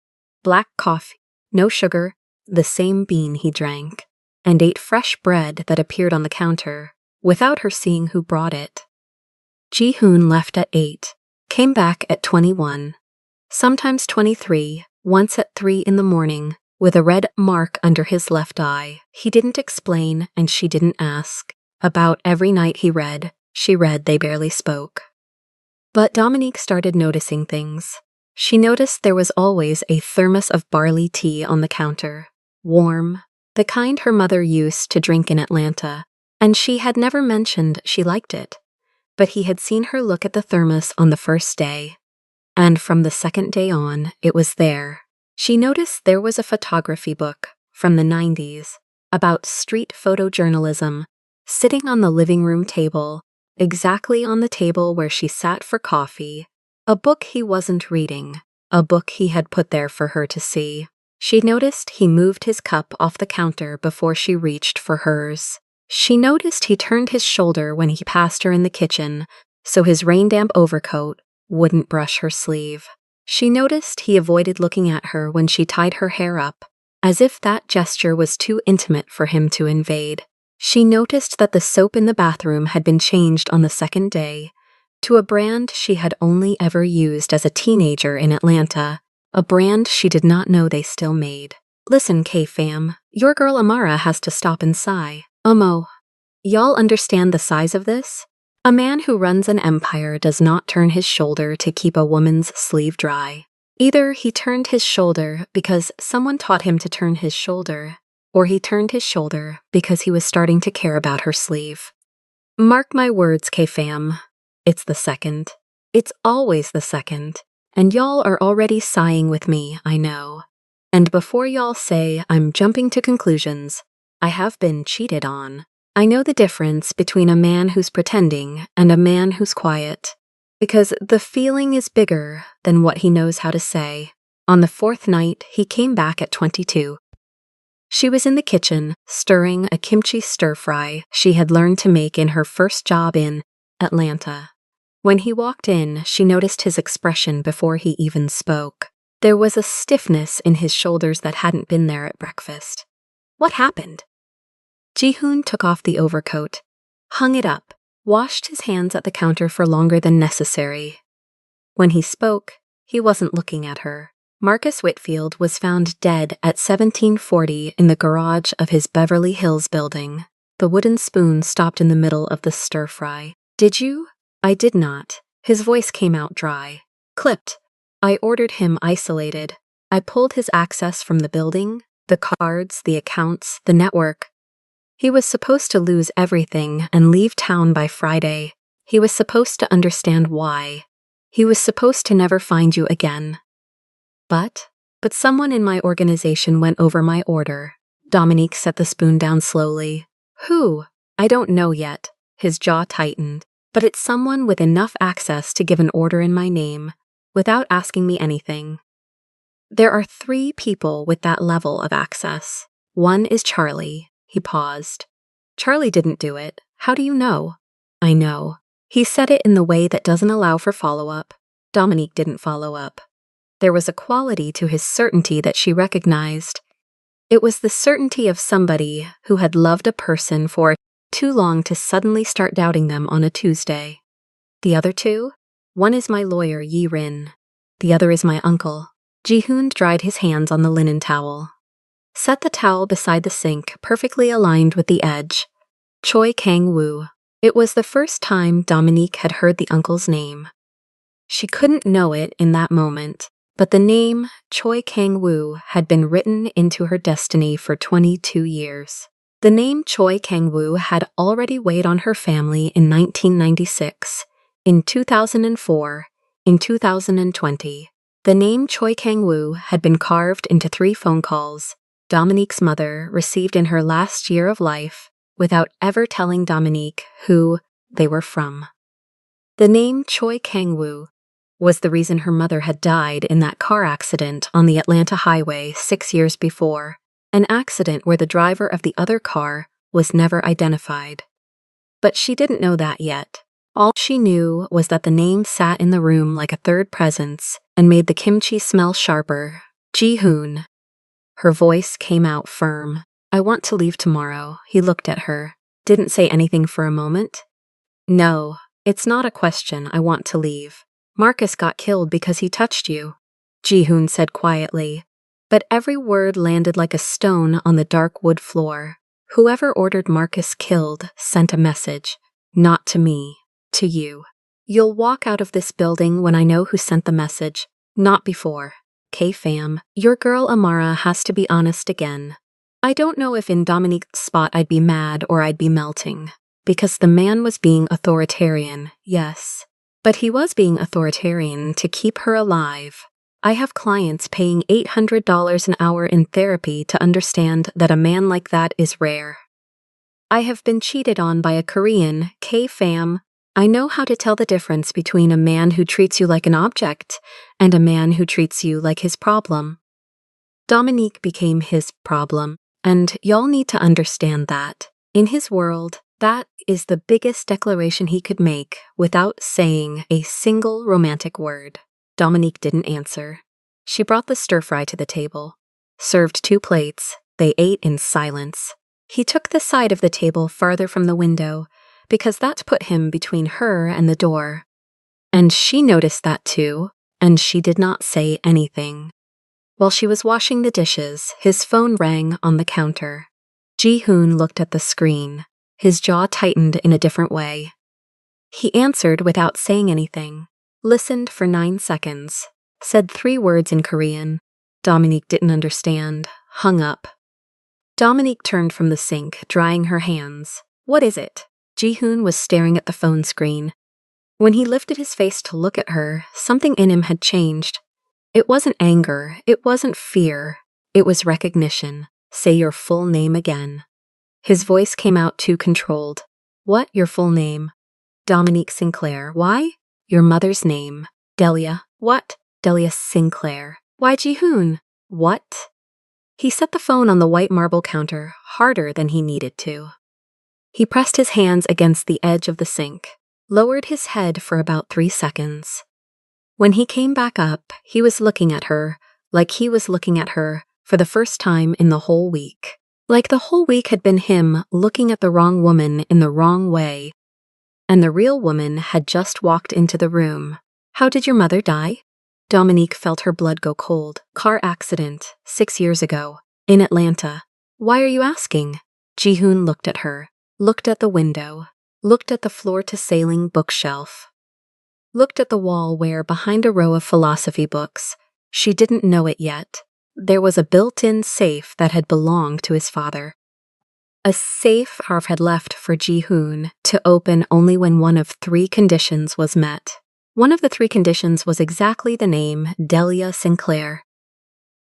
black coffee, no sugar, the same bean he drank, and ate fresh bread that appeared on the counter, without her seeing who brought it. Ji-hoon left at 8, came back at 21, sometimes 23, once at 3 in the morning, with a red mark under his left eye. He didn't explain, and she didn't ask. About every night he read, she read they barely spoke. But Dominique started noticing things. She noticed there was always a thermos of barley tea on the counter, warm, the kind her mother used to drink in Atlanta, and she had never mentioned she liked it. But he had seen her look at the thermos on the first day, and from the second day on, it was there. She noticed there was a photography book from the 90s about street photojournalism sitting on the living room table, exactly on the table where she sat for coffee, a book he wasn't reading, a book he had put there for her to see. She noticed he moved his cup off the counter before she reached for hers. She noticed he turned his shoulder when he passed her in the kitchen, so his rain-damp overcoat wouldn't brush her sleeve. She noticed he avoided looking at her when she tied her hair up, as if that gesture was too intimate for him to invade. She noticed that the soap in the bathroom had been changed on the second day to a brand she had only ever used as a teenager in Atlanta, a brand she did not know they still made. Listen, K-fam, your girl Amara has to stop and sigh. Y'all understand the size of this? A man who runs an empire does not turn his shoulder to keep a woman's sleeve dry. Either he turned his shoulder because someone taught him to turn his shoulder, or he turned his shoulder because he was starting to care about her sleeve. Mark my words, K-fam. It's the second. It's always the second. And y'all are already sighing with me, I know. And before y'all say I'm jumping to conclusions, I have been cheated on. I know the difference between a man who's pretending and a man who's quiet. Because the feeling is bigger than what he knows how to say. On the fourth night, he came back at 22. She was in the kitchen, stirring a kimchi stir-fry she had learned to make in her first job in Atlanta. When he walked in, she noticed his expression before he even spoke. There was a stiffness in his shoulders that hadn't been there at breakfast. What happened? Ji-hoon took off the overcoat, hung it up, washed his hands at the counter for longer than necessary. When he spoke, he wasn't looking at her. Marcus Whitfield was found dead at 1740 in the garage of his Beverly Hills building. The wooden spoon stopped in the middle of the stir-fry. Did you? I did not. His voice came out dry. Clipped. I ordered him isolated. I pulled his access from the building, the cards, the accounts, the network. He was supposed to lose everything and leave town by Friday. He was supposed to understand why. He was supposed to never find you again. But someone in my organization went over my order. Dominique set the spoon down slowly. Who? I don't know yet. His jaw tightened. But it's someone with enough access to give an order in my name, without asking me anything. There are 3 people with that level of access. One is Charlie. He paused. Charlie didn't do it. How do you know? I know. He said it in the way that doesn't allow for follow-up. Dominique didn't follow up. There was a quality to his certainty that she recognized. It was the certainty of somebody who had loved a person for too long to suddenly start doubting them on a Tuesday. The other 2? One is my lawyer, Yi Rin. The other is my uncle. Ji-hoon dried his hands on the linen towel. Set the towel beside the sink, perfectly aligned with the edge. Choi Kang-woo. It was the first time Dominique had heard the uncle's name. She couldn't know it in that moment, but the name Choi Kang-woo had been written into her destiny for 22 years. The name Choi Kang-woo had already weighed on her family in 1996, in 2004, in 2020. The name Choi Kang-woo had been carved into 3 phone calls Dominique's mother received in her last year of life without ever telling Dominique who they were from. The name Choi Kang-woo was the reason her mother had died in that car accident on the Atlanta highway 6 years before. An accident where the driver of the other car was never identified. But she didn't know that yet. All she knew was that the name sat in the room like a third presence and made the kimchi smell sharper. Ji-hoon. Her voice came out firm. I want to leave tomorrow. He looked at her. Didn't say anything for a moment. No, it's not a question. I want to leave. Marcus got killed because he touched you, Ji-hoon said quietly. But every word landed like a stone on the dark wood floor. Whoever ordered Marcus killed sent a message. Not to me, to you. You'll walk out of this building when I know who sent the message, not before. K-fam, your girl Amara has to be honest again. I don't know if in Dominique's spot I'd be mad or I'd be melting. Because the man was being authoritarian, yes. But he was being authoritarian to keep her alive. I have clients paying $800 an hour in therapy to understand that a man like that is rare. I have been cheated on by a Korean, K-fam. I know how to tell the difference between a man who treats you like an object and a man who treats you like his problem. Dominique became his problem, and y'all need to understand that. In his world, that is the biggest declaration he could make without saying a single romantic word. Dominique didn't answer. She brought the stir-fry to the table. Served 2 plates. They ate in silence. He took the side of the table farther from the window, because that put him between her and the door. And she noticed that too, and she did not say anything. While she was washing the dishes, his phone rang on the counter. Ji-hoon looked at the screen. His jaw tightened in a different way. He answered without saying anything. Listened for 9 seconds. said 3 words in Korean. Dominique didn't understand, hung up. Dominique turned from the sink, drying her hands. What is it? Ji-hoon was staring at the phone screen. When he lifted his face to look at her, something in him had changed. It wasn't anger, it wasn't fear, it was recognition. Say your full name again. His voice came out too controlled. What, your full name? Dominique Sinclair. Why? Your mother's name. Delia. What? Delia Sinclair. Why Ji-hoon? What? He set the phone on the white marble counter, harder than he needed to. He pressed his hands against the edge of the sink, lowered his head for about 3 seconds. When he came back up, he was looking at her, like he was looking at her for the first time in the whole week. Like the whole week had been him looking at the wrong woman in the wrong way, and the real woman had just walked into the room. How did your mother die? Dominique felt her blood go cold. Car accident, 6 years ago, in Atlanta. Why are you asking? Ji-hoon looked at her, looked at the window, looked at the floor-to-ceiling bookshelf, looked at the wall where, behind a row of philosophy books, she didn't know it yet, there was a built-in safe that had belonged to his father. A safe Harv had left for Ji-hoon to open only when one of 3 conditions was met. One of the 3 conditions was exactly the name Delia Sinclair.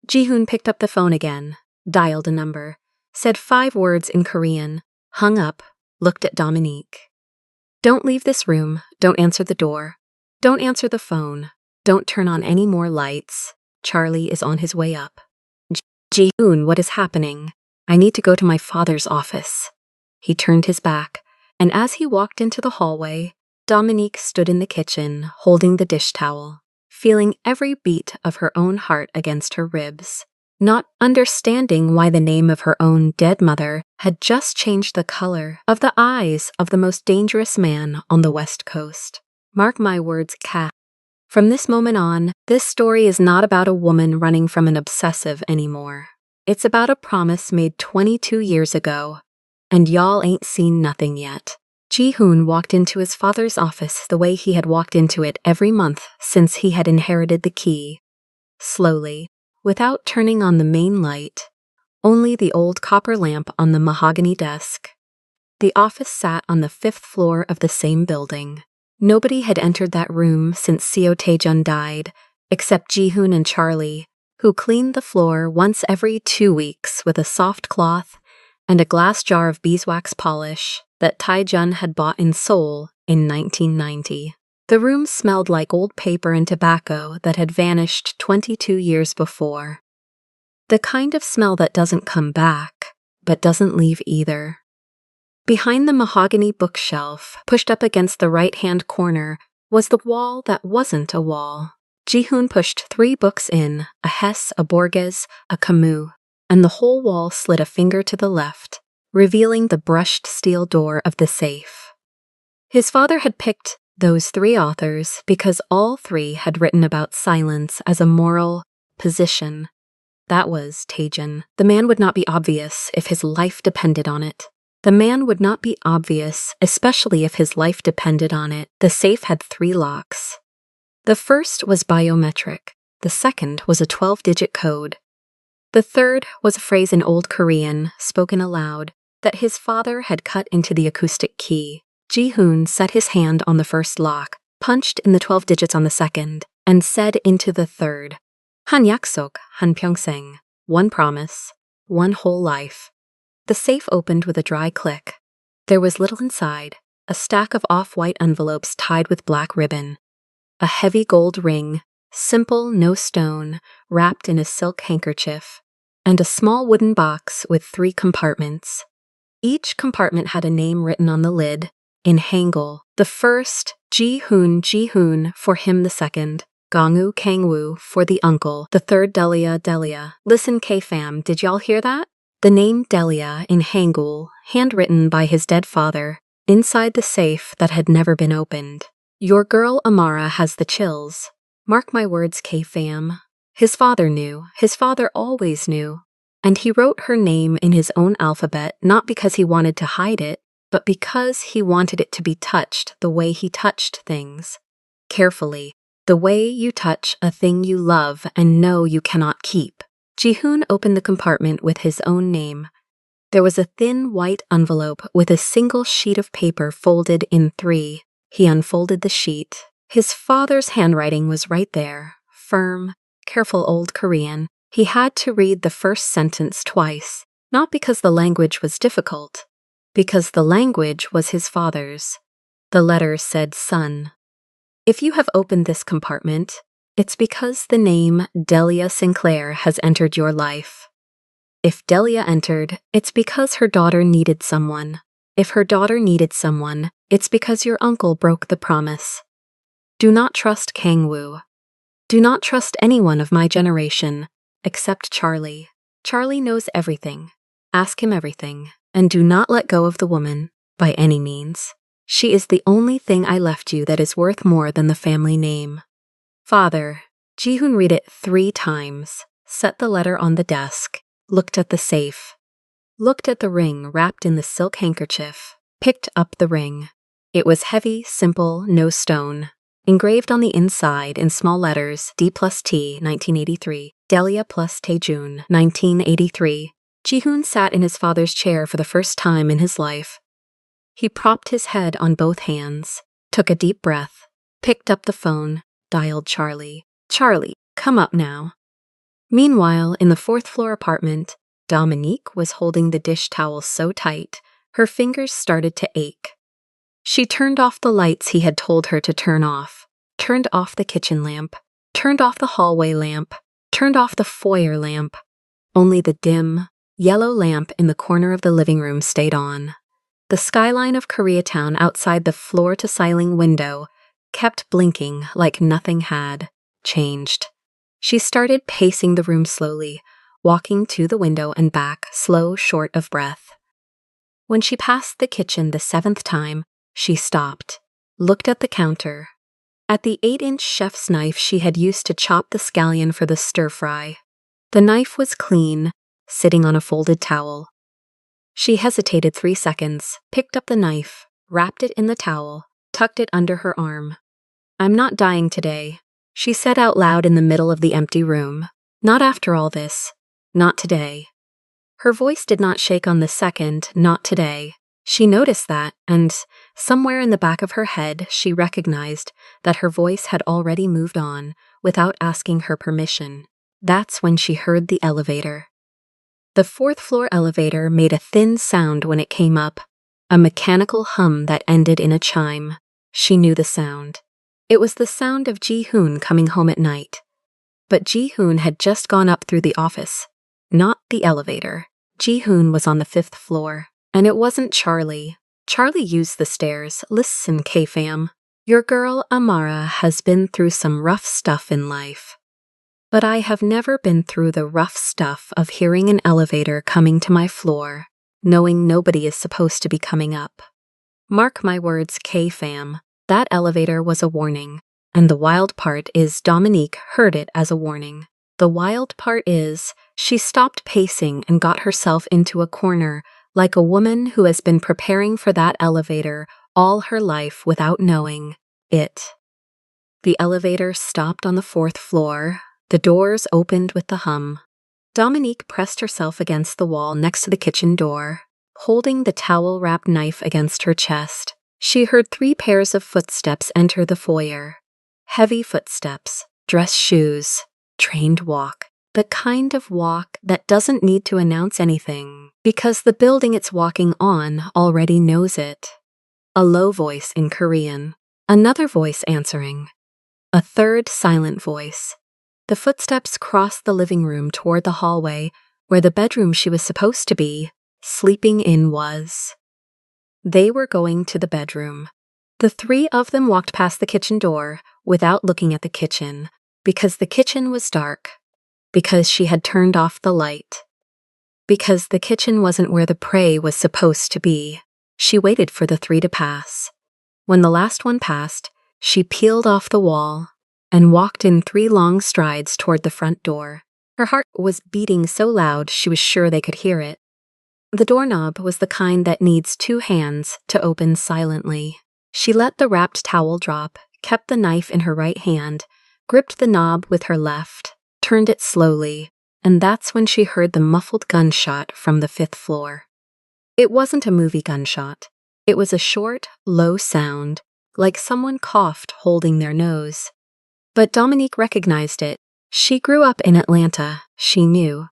Ji-hoon picked up the phone again, dialed a number, said 5 words in Korean, hung up, looked at Dominique. Don't leave this room, don't answer the door, don't answer the phone, don't turn on any more lights. Charlie is on his way up. Ji-hoon, what is happening? I need to go to my father's office. He turned his back, and as he walked into the hallway, Dominique stood in the kitchen, holding the dish towel, feeling every beat of her own heart against her ribs, not understanding why the name of her own dead mother had just changed the color of the eyes of the most dangerous man on the West Coast. Mark my words, Kat. From this moment on, this story is not about a woman running from an obsessive anymore. It's about a promise made 22 years ago, and y'all ain't seen nothing yet. Ji-hoon walked into his father's office the way he had walked into it every month since he had inherited the key. Slowly, without turning on the main light, only the old copper lamp on the mahogany desk. The office sat on the 5th floor of the same building. Nobody had entered that room since Seo Taejun died, except Ji-hoon and Charlie, who cleaned the floor once every 2 weeks with a soft cloth and a glass jar of beeswax polish that Taejun had bought in Seoul in 1990. The room smelled like old paper and tobacco that had vanished 22 years before. The kind of smell that doesn't come back, but doesn't leave either. Behind the mahogany bookshelf, pushed up against the right-hand corner, was the wall that wasn't a wall. Ji-hoon pushed 3 books in, a Hesse, a Borges, a Camus, and the whole wall slid a finger to the left, revealing the brushed steel door of the safe. His father had picked those 3 authors because all 3 had written about silence as a moral position. That was Taejun. The man would not be obvious if his life depended on it. The man would not be obvious, especially if his life depended on it. The safe had 3 locks. The first was biometric. The second was a 12-digit code. The third was a phrase in Old Korean, spoken aloud, that his father had cut into the acoustic key. Ji-hoon set his hand on the first lock, punched in the 12 digits on the second, and said into the third, Han yaksok, han pyeongseong, 1 promise, 1 whole life. The safe opened with a dry click. There was little inside, a stack of off-white envelopes tied with black ribbon, a heavy gold ring, simple, no stone, wrapped in a silk handkerchief, and a small wooden box with 3 compartments. Each compartment had a name written on the lid, in Hangul. The first, Ji-hoon, Ji-hoon, for him the second, Gongwoo, Kangwoo, for the uncle, the third Delia, Delia. Listen K-fam, did y'all hear that? The name Delia in Hangul, handwritten by his dead father, inside the safe that had never been opened. Your girl Amara has the chills. Mark my words, K-fam. His father knew. His father always knew. And he wrote her name in his own alphabet not because he wanted to hide it, but because he wanted it to be touched the way he touched things. Carefully, The way you touch a thing you love and know you cannot keep. Ji-hoon opened the compartment with his own name. There was a thin white envelope with a single sheet of paper folded in 3. He unfolded the sheet. His father's handwriting was right there, firm, careful old Korean. He had to read the first sentence twice, not because the language was difficult, because the language was his father's. The letter said son. If you have opened this compartment, it's because the name Delia Sinclair has entered your life. If Delia entered, it's because her daughter needed someone. If her daughter needed someone, it's because your uncle broke the promise. Do not trust Kang-woo. Do not trust anyone of my generation, except Charlie. Charlie knows everything. Ask him everything, and do not let go of the woman, by any means. She is the only thing I left you that is worth more than the family name. Father. Ji-hoon read it 3 times, set the letter on the desk, looked at the safe, looked at the ring wrapped in the silk handkerchief, picked up the ring. It was heavy, simple, no stone. Engraved on the inside in small letters, D plus T, 1983, Delia plus Taejun, 1983. Ji-hoon sat in his father's chair for the first time in his life. He propped his head on both hands, took a deep breath, picked up the phone, dialed Charlie. Charlie, come up now. Meanwhile, in the 4th floor apartment, Dominique was holding the dish towel so tight, her fingers started to ache. She turned off the lights he had told her to turn off, turned off the kitchen lamp, turned off the hallway lamp, turned off the foyer lamp. Only the dim, yellow lamp in the corner of the living room stayed on. The skyline of Koreatown outside the floor-to-ceiling window kept blinking like nothing had changed. She started pacing the room slowly, walking to the window and back, slow, short of breath. When she passed the kitchen the 7th time, she stopped, looked at the counter, at the 8-inch chef's knife she had used to chop the scallion for the stir-fry. The knife was clean, sitting on a folded towel. She hesitated 3 seconds, picked up the knife, wrapped it in the towel, tucked it under her arm. I'm not dying today, she said out loud in the middle of the empty room. Not after all this. Not today. Her voice did not shake on the second, not today. She noticed that, and somewhere in the back of her head she recognized that her voice had already moved on without asking her permission. That's when she heard the elevator. The 4th floor elevator made a thin sound when it came up, a mechanical hum that ended in a chime. She knew the sound. It was the sound of Ji-hoon coming home at night. But Ji-hoon had just gone up through the office, not the elevator. Ji-hoon was on the 5th floor, and it wasn't Charlie. Charlie used the stairs. Listen, K-fam. Your girl Amara has been through some rough stuff in life. But I have never been through the rough stuff of hearing an elevator coming to my floor, knowing nobody is supposed to be coming up. Mark my words, K-fam, that elevator was a warning, and the wild part is Dominique heard it as a warning. The wild part is she stopped pacing and got herself into a corner like a woman who has been preparing for that elevator all her life without knowing it. The elevator stopped on the 4th floor. The doors opened with the hum. Dominique pressed herself against the wall next to the kitchen door, holding the towel-wrapped knife against her chest. She heard 3 pairs of footsteps enter the foyer. Heavy footsteps, dress shoes, trained walk. The kind of walk that doesn't need to announce anything, because the building it's walking on already knows it. A low voice in Korean. Another voice answering. A third silent voice. The footsteps crossed the living room toward the hallway, where the bedroom she was supposed to be sleeping in was. They were going to the bedroom. The 3 of them walked past the kitchen door without looking at the kitchen, because the kitchen was dark, because she had turned off the light, because the kitchen wasn't where the prey was supposed to be. She waited for the 3 to pass. When the last one passed, she peeled off the wall and walked in 3 long strides toward the front door. Her heart was beating so loud she was sure they could hear it. The doorknob was the kind that needs 2 hands to open silently. She let the wrapped towel drop, kept the knife in her right hand, gripped the knob with her left, turned it slowly, and that's when she heard the muffled gunshot from the 5th floor. It wasn't a movie gunshot. It was a short, low sound, like someone coughed holding their nose. But Dominique recognized it. She grew up in Atlanta, she knew.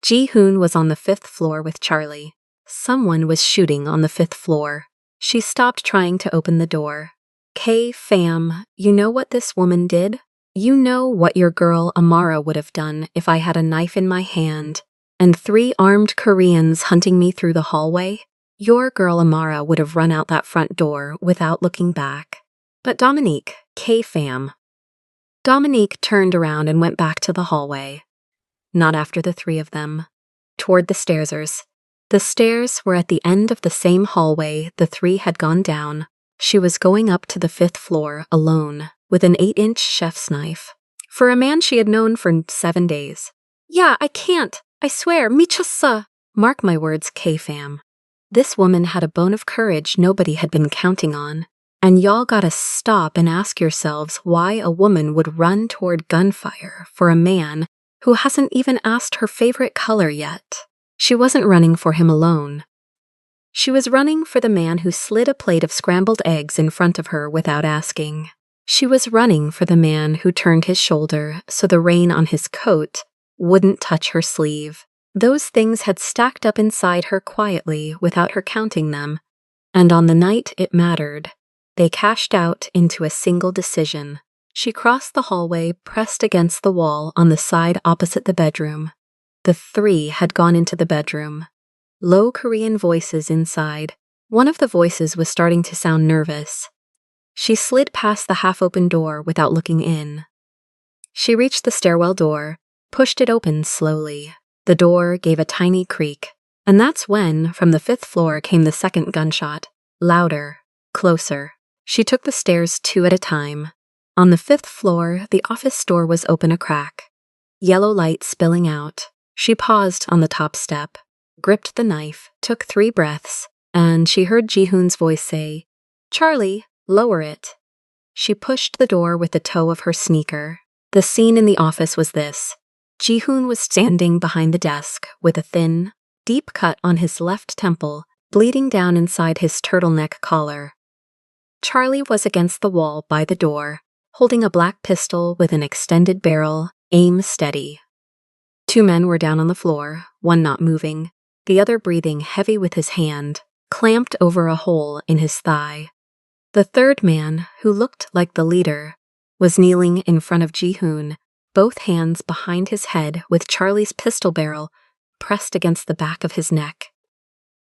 Ji-hoon was on the 5th floor with Charlie. Someone was shooting on the 5th floor. She stopped trying to open the door. Fam, you know what this woman did? You know what your girl Amara would have done if I had a knife in my hand and 3 armed Koreans hunting me through the hallway? Your girl Amara would have run out that front door without looking back. But Dominique, Fam. Dominique turned around and went back to the hallway. Not after the 3 of them. Toward the stairs. The stairs were at the end of the same hallway the 3 had gone down. She was going up to the 5th floor alone, with an 8-inch chef's knife. For a man she had known for 7 days. Yeah, I can't. I swear, michassa. Mark my words, Fam. This woman had a bone of courage nobody had been counting on. And y'all gotta stop and ask yourselves why a woman would run toward gunfire for a man who hasn't even asked her favorite color yet. She wasn't running for him alone. She was running for the man who slid a plate of scrambled eggs in front of her without asking. She was running for the man who turned his shoulder so the rain on his coat wouldn't touch her sleeve. Those things had stacked up inside her quietly without her counting them, and on the night it mattered, they cashed out into a single decision. She crossed the hallway, pressed against the wall on the side opposite the bedroom. The 3 had gone into the bedroom. Low Korean voices inside. One of the voices was starting to sound nervous. She slid past the half-open door without looking in. She reached the stairwell door, pushed it open slowly. The door gave a tiny creak, and that's when, from the 5th floor, came the 2nd gunshot. Louder, closer. She took the stairs 2 at a time. On the 5th floor, the office door was open a crack. Yellow light spilling out. She paused on the top step, gripped the knife, took 3 breaths, and she heard Ji-hoon's voice say, "Charlie, lower it." She pushed the door with the toe of her sneaker. The scene in the office was this. Ji-hoon was standing behind the desk with a thin, deep cut on his left temple, bleeding down inside his turtleneck collar. Charlie was against the wall by the door, holding a black pistol with an extended barrel, aim steady. 2 men were down on the floor, one not moving, the other breathing heavy with his hand, clamped over a hole in his thigh. The 3rd man, who looked like the leader, was kneeling in front of Ji-hoon, both hands behind his head with Charlie's pistol barrel pressed against the back of his neck.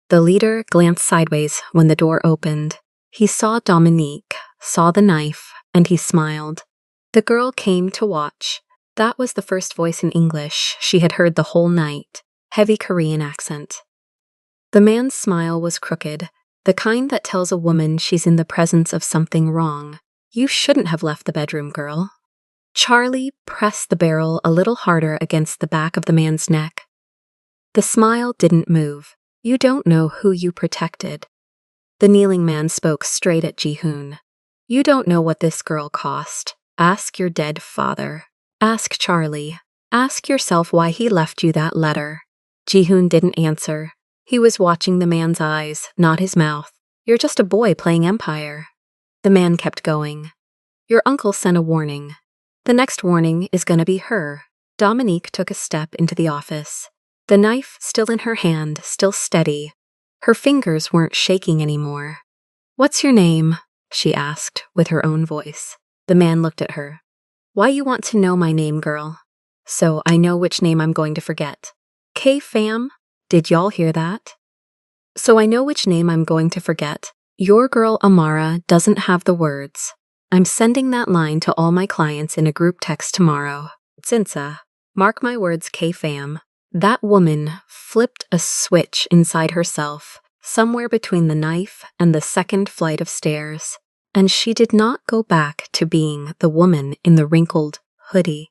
The leader glanced sideways when the door opened. He saw Dominique, saw the knife, and he smiled. The girl came to watch. That was the first voice in English she had heard the whole night, heavy Korean accent. The man's smile was crooked, the kind that tells a woman she's in the presence of something wrong. You shouldn't have left the bedroom, girl. Charlie pressed the barrel a little harder against the back of the man's neck. The smile didn't move. You don't know who you protected. The kneeling man spoke straight at Ji-hoon. You don't know what this girl cost. Ask your dead father. Ask Charlie. Ask yourself why he left you that letter. Ji-hoon didn't answer. He was watching the man's eyes, not his mouth. You're just a boy playing Empire. The man kept going. Your uncle sent a warning. The next warning is gonna be her. Dominique took a step into the office. The knife still in her hand, still steady. Her fingers weren't shaking anymore. What's your name? She asked, with her own voice. The man looked at her. Why you want to know my name, girl? So I know which name I'm going to forget. Fam? Did y'all hear that? So I know which name I'm going to forget. Your girl Amara doesn't have the words. I'm sending that line to all my clients in a group text tomorrow. Sinsa, mark my words, Fam. That woman flipped a switch inside herself, somewhere between the knife and the 2nd flight of stairs, and she did not go back to being the woman in the wrinkled hoodie.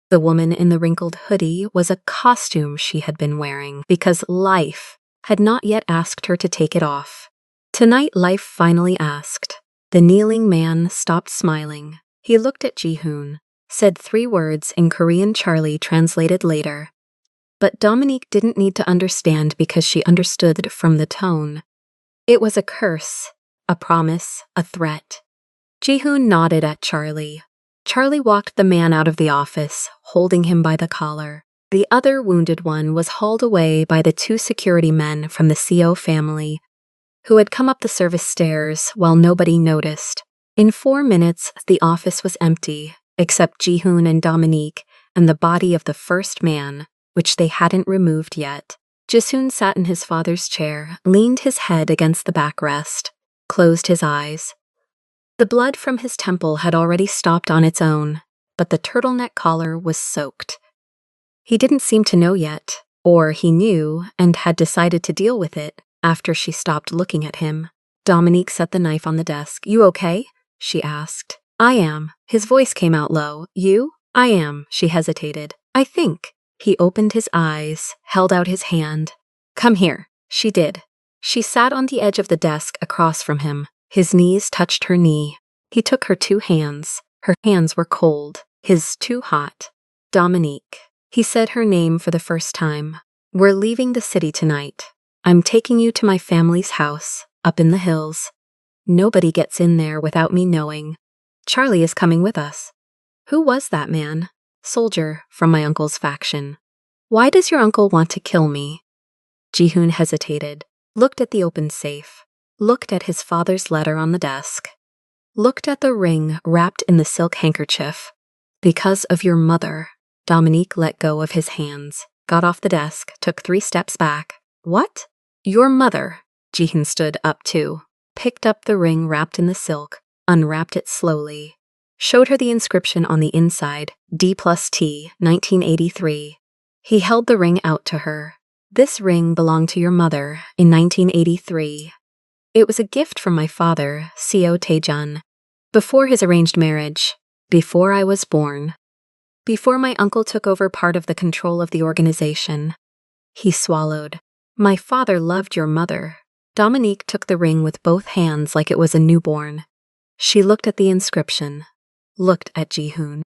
The woman in the wrinkled hoodie was a costume she had been wearing because life had not yet asked her to take it off. Tonight life finally asked. The kneeling man stopped smiling. He looked at Ji-hoon. said 3 words in Korean. Charlie translated later. But Dominique didn't need to understand because she understood from the tone. It was a curse, a promise, a threat. Ji-hoon nodded at Charlie. Charlie walked the man out of the office, holding him by the collar. The other wounded one was hauled away by the 2 security men from the CO family, who had come up the service stairs while nobody noticed. In 4 minutes, the office was empty, except Ji-hoon and Dominique and the body of the first man, which they hadn't removed yet. Ji-hoon sat in his father's chair, leaned his head against the backrest, closed his eyes. The blood from his temple had already stopped on its own, but the turtleneck collar was soaked. He didn't seem to know yet, or he knew and had decided to deal with it after she stopped looking at him. Dominique set the knife on the desk. "You okay?" she asked. "I am." His voice came out low. "You?" "I am," she hesitated. "I think." He opened his eyes, held out his hand. "Come here." She did. She sat on the edge of the desk across from him. His knees touched her knee. He took her 2 hands. Her hands were cold, his too hot. "Dominique." He said her name for the first time. "We're leaving the city tonight. I'm taking you to my family's house, up in the hills. Nobody gets in there without me knowing. Charlie is coming with us." "Who was that man?" "Soldier from my uncle's faction." "Why does your uncle want to kill me?" Ji-hoon hesitated, looked at the open safe, looked at his father's letter on the desk, looked at the ring wrapped in the silk handkerchief. "Because of your mother." Dominique let go of his hands, got off the desk, took 3 steps back. "What?" "Your mother." Ji-hoon stood up too, picked up the ring wrapped in the silk, unwrapped it slowly, showed her the inscription on the inside, D+T, 1983. He held the ring out to her. "This ring belonged to your mother in 1983. It was a gift from my father, Seo Taejun, before his arranged marriage, before I was born. Before my uncle took over part of the control of the organization." He swallowed. "My father loved your mother." Dominique took the ring with both hands like it was a newborn. She looked at the inscription, looked at Ji-hoon.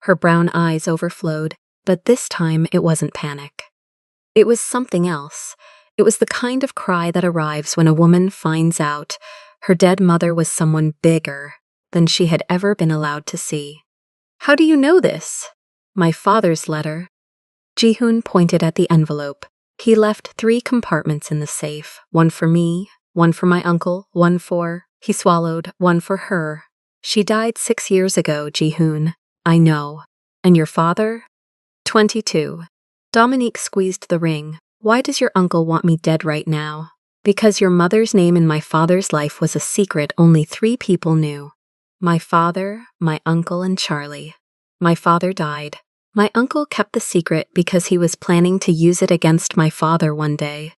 Her brown eyes overflowed, but this time it wasn't panic. It was something else. It was the kind of cry that arrives when a woman finds out her dead mother was someone bigger than she had ever been allowed to see. "How do you know this?" "My father's letter." Ji-hoon pointed at the envelope. "He left 3 compartments in the safe, 1 for me, 1 for my uncle, 1 for," he swallowed, "1 for her. She died 6 years ago, Ji-hoon." "I know." "And your father?" 22. Dominique squeezed the ring. "Why does your uncle want me dead right now?" "Because your mother's name in my father's life was a secret only 3 people knew. My father, my uncle, and Charlie. My father died. My uncle kept the secret because he was planning to use it against my father one day.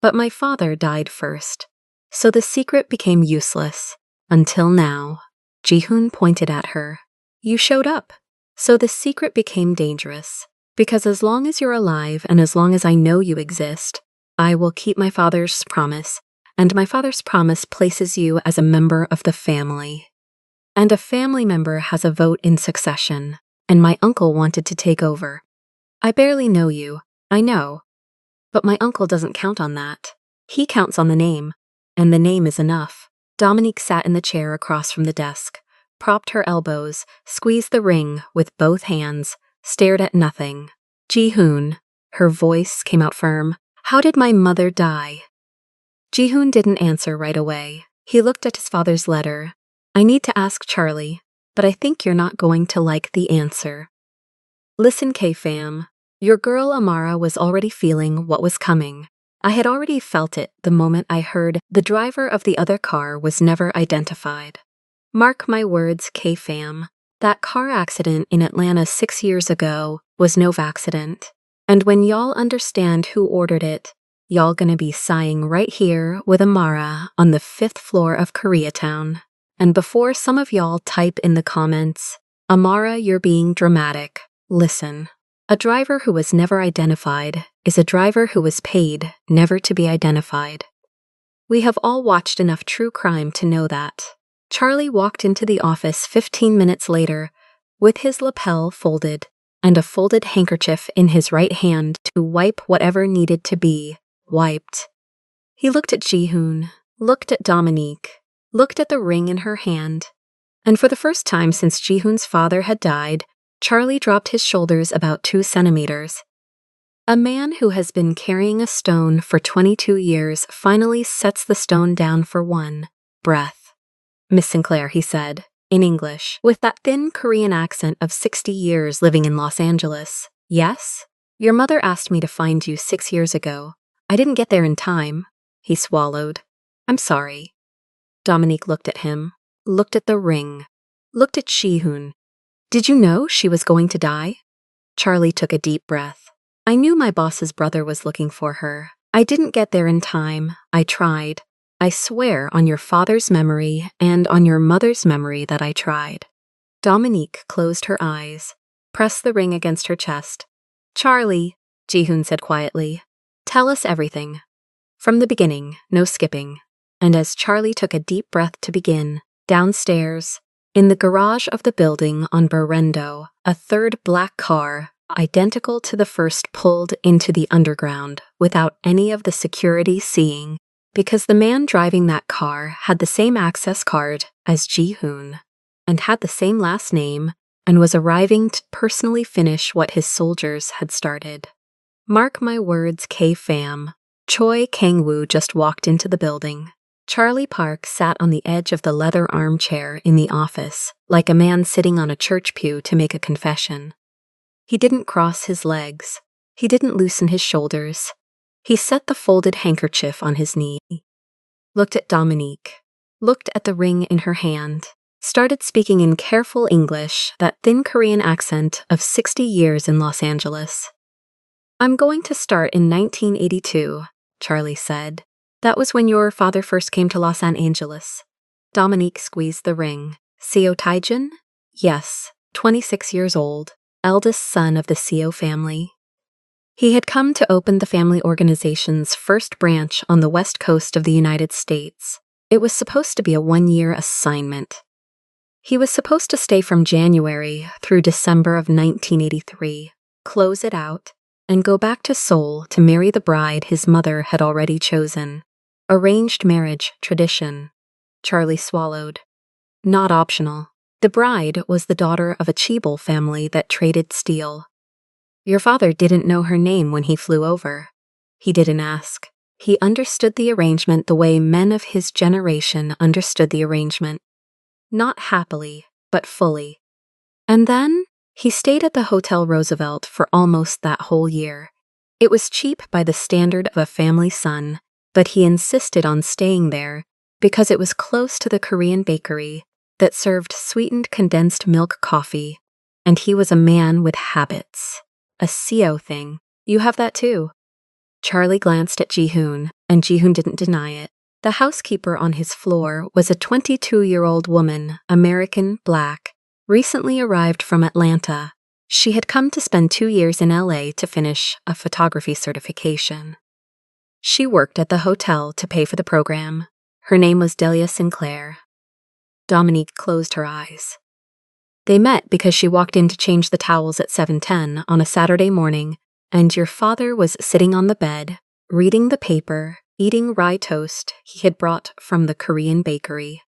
But my father died first, so the secret became useless. Until now." Ji-hoon pointed at her. "You showed up. So the secret became dangerous. Because as long as you're alive and as long as I know you exist, I will keep my father's promise, and my father's promise places you as a member of the family. And a family member has a vote in succession, and my uncle wanted to take over. I barely know you, I know. But my uncle doesn't count on that. He counts on the name, and the name is enough." Dominique sat in the chair across from the desk, propped her elbows, squeezed the ring with both hands, stared at nothing. "Ji-hoon," her voice came out firm, "how did my mother die?" Ji-hoon didn't answer right away. He looked at his father's letter. "I need to ask Charlie, but I think you're not going to like the answer. Listen, K-fam. Your girl Amara was already feeling what was coming. I had already felt it the moment I heard the driver of the other car was never identified. Mark my words, K-fam. That car accident in Atlanta 6 years ago was no accident. And when y'all understand who ordered it, y'all gonna be sighing right here with Amara on the 5th floor of Koreatown. And before some of y'all type in the comments, Amara, you're being dramatic, listen. A driver who was never identified is a driver who was paid never to be identified. We have all watched enough true crime to know that. Charlie walked into the office 15 minutes later, with his lapel folded and a folded handkerchief in his right hand to wipe whatever needed to be wiped. He looked at Ji-hoon, looked at Dominique, looked at the ring in her hand, and for the first time since Ji-hoon's father had died, Charlie dropped his shoulders about 2 centimeters. A man who has been carrying a stone for 22 years finally sets the stone down for 1 breath. "Miss Sinclair," he said, in English, with that thin Korean accent of 60 years living in Los Angeles. "Yes? Your mother asked me to find you 6 years ago. I didn't get there in time." He swallowed. "I'm sorry." Dominique looked at him, looked at the ring, looked at Ji-hoon. "Did you know she was going to die?" Charlie took a deep breath. "I knew my boss's brother was looking for her. I didn't get there in time. I tried. I swear on your father's memory and on your mother's memory that I tried." Dominique closed her eyes, pressed the ring against her chest. "Charlie," Ji-hoon said quietly, "tell us everything. From the beginning, no skipping." And as Charlie took a deep breath to begin, downstairs, in the garage of the building on Berendo, a third black car, identical to the first, pulled into the underground without any of the security seeing, because the man driving that car had the same access card as Ji-hoon and had the same last name and was arriving to personally finish what his soldiers had started. Mark my words, K-fam. Choi Kang-woo just walked into the building. Charlie Park sat on the edge of the leather armchair in the office, like a man sitting on a church pew to make a confession. He didn't cross his legs. He didn't loosen his shoulders. He set the folded handkerchief on his knee, looked at Dominique, looked at the ring in her hand, started speaking in careful English, that thin Korean accent of 60 years in Los Angeles. "I'm going to start in 1982, Charlie said. "That was when your father first came to Los Angeles." Dominique squeezed the ring. "Seo Taijin?" "Yes, 26 years old, eldest son of the Seo family." He had come to open the family organization's first branch on the west coast of the United States. It was supposed to be a 1-year assignment. He was supposed to stay from January through December of 1983, close it out, and go back to Seoul to marry the bride his mother had already chosen. Arranged marriage tradition. Charlie swallowed. Not optional. The bride was the daughter of a Chaebol family that traded steel. Your father didn't know her name when he flew over. He didn't ask. He understood the arrangement the way men of his generation understood the arrangement. Not happily, but fully. And then he stayed at the Hotel Roosevelt for almost that whole year. It was cheap by the standard of a family son, but he insisted on staying there because it was close to the Korean bakery that served sweetened condensed milk coffee, and he was a man with habits. A Seo thing. You have that too. Charlie glanced at Ji-hoon, and Ji-hoon didn't deny it. The housekeeper on his floor was a 22-year-old woman, American, black, recently arrived from Atlanta. She had come to spend 2 years in LA to finish a photography certification. She worked at the hotel to pay for the program. Her name was Delia Sinclair. Dominique closed her eyes. They met because she walked in to change the towels at 7:10 on a Saturday morning, and your father was sitting on the bed, reading the paper, eating rye toast he had brought from the Korean bakery.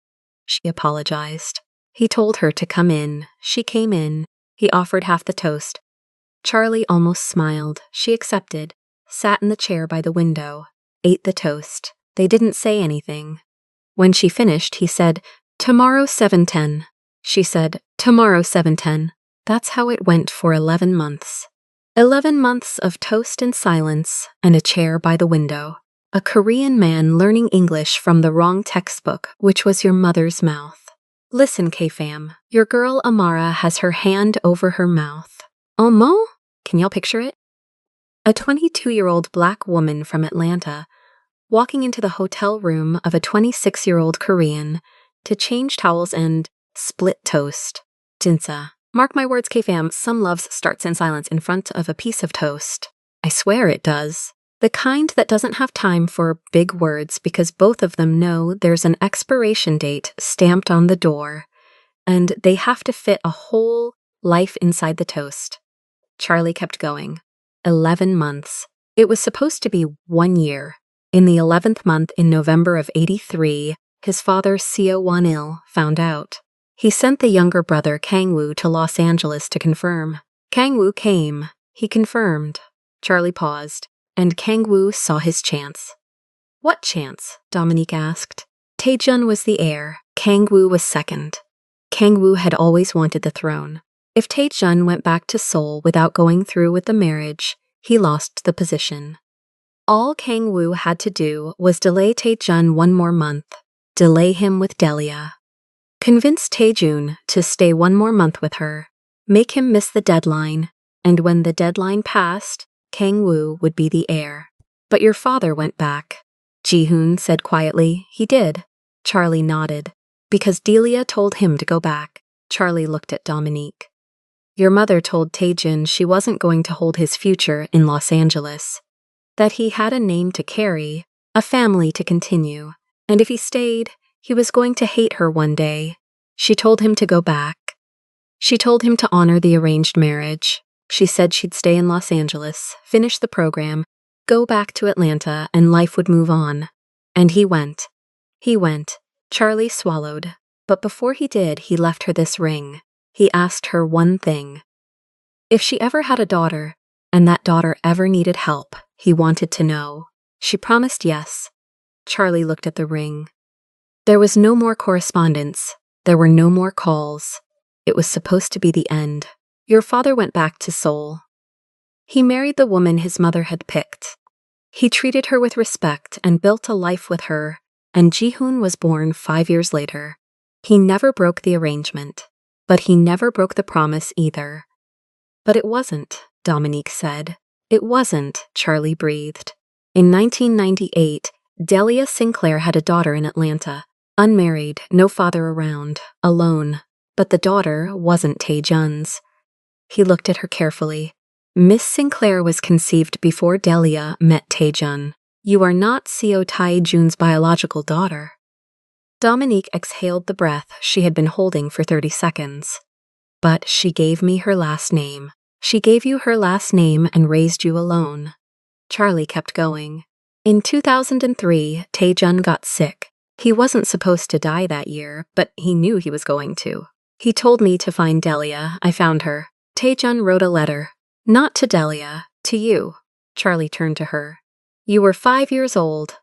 She apologized. He told her to come in. She came in. He offered half the toast. Charlie almost smiled. She accepted, sat in the chair by the window, ate the toast. They didn't say anything. When she finished, he said, "Tomorrow 7:10. She said, "Tomorrow 7:10. That's how it went for 11 months. 11 months of toast and silence and a chair by the window. A Korean man learning English from the wrong textbook, which was your mother's mouth. Listen, K-fam, your girl Amara has her hand over her mouth. Omo? Can y'all picture it? A 22-year-old black woman from Atlanta walking into the hotel room of a 26-year-old Korean to change towels and split toast. Jinsa. Mark my words, K-fam, some love starts in silence in front of a piece of toast. I swear it does. The kind that doesn't have time for big words because both of them know there's an expiration date stamped on the door, and they have to fit a whole Life inside the toast. Charlie kept going. 11 months. It was supposed to be 1 year. In the 11th month in November of '83, his father Seo Won-il found out. He sent the younger brother Kang-woo to Los Angeles to confirm. Kang-woo came. He confirmed. Charlie paused, and Kang-woo saw his chance. What chance? Dominique asked. Taejun was the heir. Kang-woo was second. Kang-woo had always wanted the throne. If Taejun went back to Seoul without going through with the marriage, he lost the position. All Kang-woo had to do was delay Taejun 1 more month, delay him with Delia. Convince Taejun to stay 1 more month with her, make him miss the deadline, and when the deadline passed, Kang-woo would be the heir. But your father went back. Ji-hoon said quietly. He did. Charlie nodded. Because Delia told him to go back. Charlie looked at Dominique. Your mother told Taejun she wasn't going to hold his future in Los Angeles. That he had a name to carry, a family to continue, and if he stayed, he was going to hate her one day. She told him to go back. She told him to honor the arranged marriage. She said she'd stay in Los Angeles, finish the program, go back to Atlanta, and life would move on. And he went. He went. Charlie swallowed. But before he did, he left her this ring. He asked her one thing. If she ever had a daughter, and that daughter ever needed help, he wanted to know. She promised yes. Charlie looked at the ring. There was no more correspondence. There were no more calls. It was supposed to be the end. Your father went back to Seoul. He married the woman his mother had picked. He treated her with respect and built a life with her, and Ji-hoon was born 5 years later. He never broke the arrangement, but he never broke the promise either. But it wasn't, Dominique said. It wasn't, Charlie breathed. In 1998, Delia Sinclair had a daughter in Atlanta, unmarried, no father around, alone. But the daughter wasn't Taejun's. He looked at her carefully. Miss Sinclair was conceived before Delia met Taejun. You are not Seo Taejun's biological daughter. Dominique exhaled the breath she had been holding for 30 seconds. But she gave me her last name. She gave you her last name and raised you alone. Charlie kept going. In 2003, Taejun got sick. He wasn't supposed to die that year, but he knew he was going to. He told me to find Delia. I found her. Taejun wrote a letter. Not to Delia, to you. Charlie turned to her. You were 5 years old.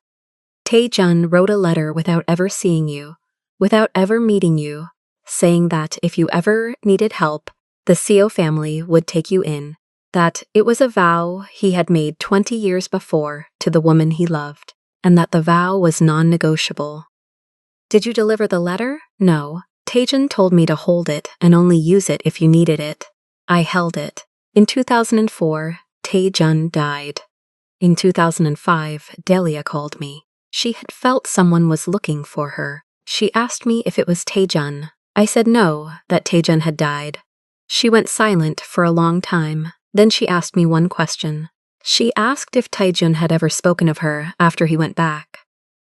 Taejun wrote a letter without ever seeing you, without ever meeting you, saying that if you ever needed help, the Seo family would take you in, that it was a vow he had made 20 years before to the woman he loved, and that the vow was non-negotiable. Did you deliver the letter? No. Taejun told me to hold it and only use it if you needed it. I held it. In 2004, Taejun died. In 2005, Delia called me. She had felt someone was looking for her. She asked me if it was Taejun. I said no, that Taejun had died. She went silent for a long time. Then she asked me one question. She asked if Taejun had ever spoken of her after he went back.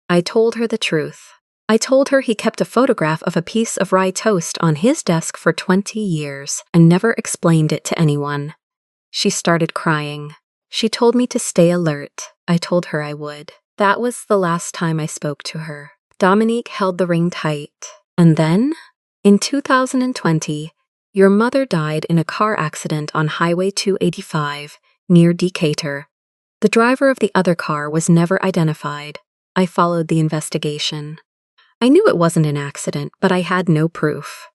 I told her the truth. I told her he kept a photograph of a piece of rye toast on his desk for 20 years and never explained it to anyone. She started crying. She told me to stay alert. I told her I would. That was the last time I spoke to her. Dominique held the ring tight. And then, in 2020, your mother died in a car accident on Highway 285 near Decatur. The driver of the other car was never identified. I followed the investigation. I knew it wasn't an accident, but I had no proof.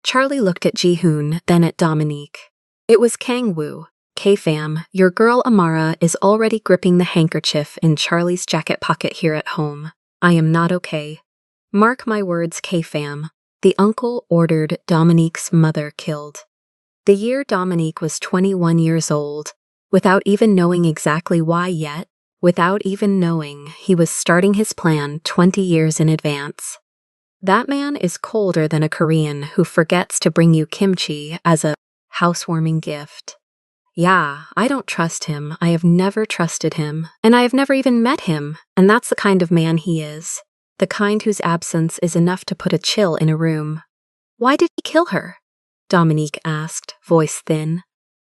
Charlie looked at Ji-hoon, then at Dominique. It was Kang-woo. K-fam, your girl Amara is already gripping the handkerchief in Charlie's jacket pocket here at home. I am not okay. Mark my words, K-fam. The uncle ordered Dominique's mother killed. The year Dominique was 21 years old, without even knowing exactly why yet, without even knowing he was starting his plan 20 years in advance. That man is colder than a Korean who forgets to bring you kimchi as a housewarming gift. Yeah, I don't trust him. I have never trusted him, and I have never even met him, and that's the kind of man he is. The kind whose absence is enough to put a chill in a room. Why did he kill her? Dominique asked, voice thin.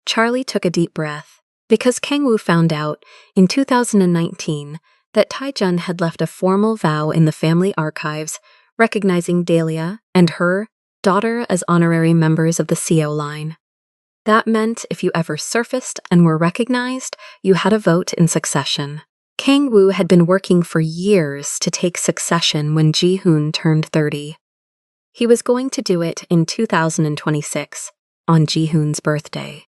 Charlie took a deep breath, because Kang-woo found out, in 2019, that Tae-jun had left a formal vow in the family archives recognizing Dahlia and her daughter as honorary members of the CO line. That meant if you ever surfaced and were recognized, you had a vote in succession. Kang-woo had been working for years to take succession when Ji-hoon turned 30. He was going to do it in 2026, on Ji-hoon's birthday.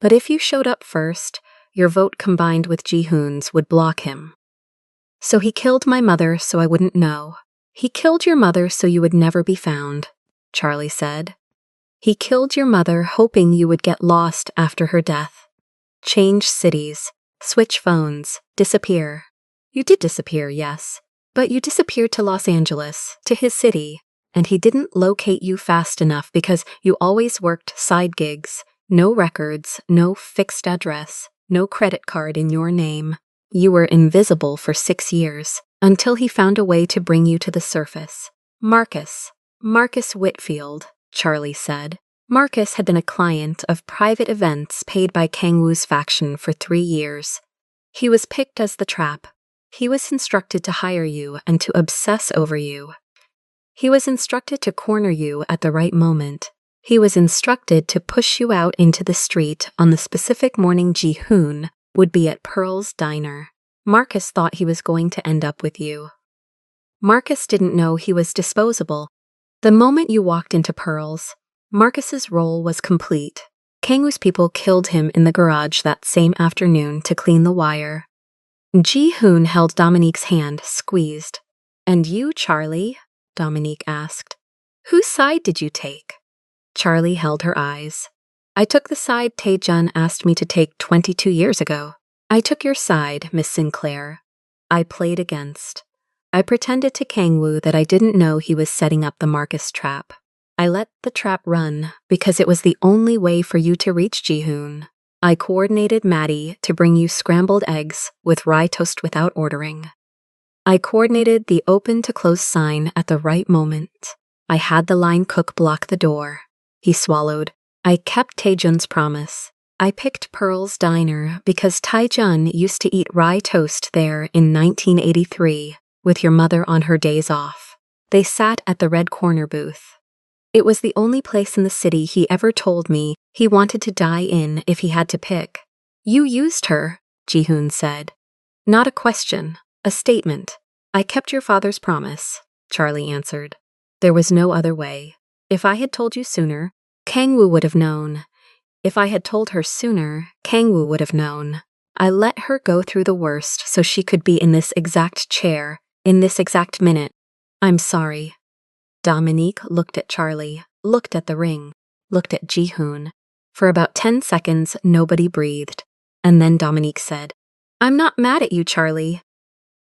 But if you showed up first, your vote combined with Ji-hoon's would block him. So he killed my mother so I wouldn't know. He killed your mother so you would never be found, Charlie said. He killed your mother hoping you would get lost after her death. Change cities, switch phones, disappear. You did disappear, yes, but you disappeared to Los Angeles, to his city, and he didn't locate you fast enough because you always worked side gigs, no records, no fixed address, no credit card in your name. You were invisible for 6 years, until he found a way to bring you to the surface. Marcus Whitfield, Charlie said. Marcus had been a client of private events paid by Kang-woo's faction for 3 years. He was picked as the trap. He was instructed to hire you and to obsess over you. He was instructed to corner you at the right moment. He was instructed to push you out into the street on the specific morning Ji-hoon would be at Pearl's diner. Marcus thought he was going to end up with you. Marcus didn't know he was disposable. The moment you walked into Pearl's, Marcus's role was complete. Kang-woo's people killed him in the garage that same afternoon to clean the wire. Ji-hoon held Dominique's hand, squeezed. And you, Charlie? Dominique asked. Whose side did you take? Charlie held her eyes. I took the side Tae-jun asked me to take 22 years ago. I took your side, Miss Sinclair. I played against. I pretended to Kang-woo that I didn't know he was setting up the Marcus trap. I let the trap run because it was the only way for you to reach Ji-hoon. I coordinated Maddie to bring you scrambled eggs with rye toast without ordering. I coordinated the open to close sign at the right moment. I had the line cook block the door. He swallowed. I kept Tae-jun's promise. I picked Pearl's diner because Tae-jun used to eat rye toast there in 1983 with your mother on her days off. They sat at the red corner booth. It was the only place in the city he ever told me he wanted to die in if he had to pick. You used her, Ji-hoon said. Not a question, a statement. I kept your father's promise, Charlie answered. There was no other way. If I had told you sooner, Kang-woo would have known. If I had told her sooner, Kang-woo would have known. I let her go through the worst so she could be in this exact chair, in this exact minute. I'm sorry. Dominique looked at Charlie, looked at the ring, looked at Ji-hoon. For about 10 seconds, nobody breathed. And then Dominique said, I'm not mad at you, Charlie.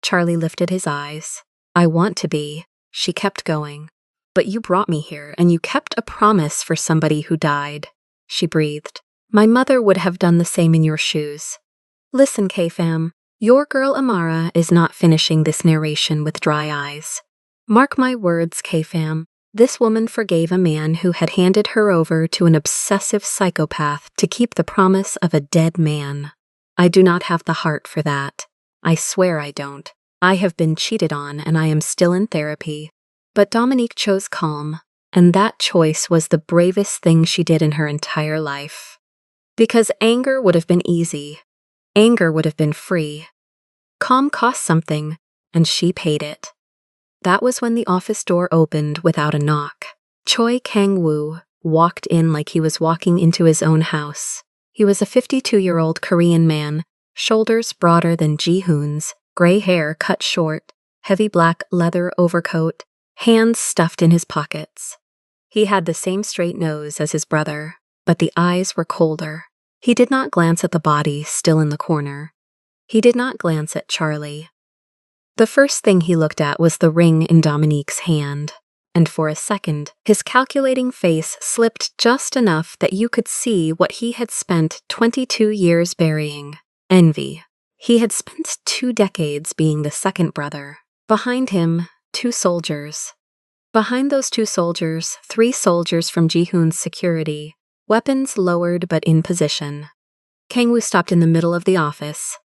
Charlie lifted his eyes. I want to be. She kept going. But you brought me here, and you kept a promise for somebody who died. She breathed. My mother would have done the same in your shoes. Listen, K-fam, your girl Amara is not finishing this narration with dry eyes. Mark my words, K-fam. This woman forgave a man who had handed her over to an obsessive psychopath to keep the promise of a dead man. I do not have the heart for that. I swear I don't. I have been cheated on and I am still in therapy. But Dominique chose calm, and that choice was the bravest thing she did in her entire life. Because anger would have been easy. Anger would have been free. Calm cost something, and she paid it. That was when the office door opened without a knock. Choi Kang-woo walked in like he was walking into his own house. He was a 52-year-old Korean man, shoulders broader than Ji-hoon's, gray hair cut short, heavy black leather overcoat, hands stuffed in his pockets. He had the same straight nose as his brother, but the eyes were colder. He did not glance at the body still in the corner. He did not glance at Charlie. The first thing he looked at was the ring in Dominique's hand, and for a second, his calculating face slipped just enough that you could see what he had spent 22 years burying: envy. He had spent 2 decades being the second brother. Behind him, 2 soldiers. Behind those two soldiers, 3 soldiers from Ji-hoon's security, weapons lowered but in position. Kang-woo stopped in the middle of the office,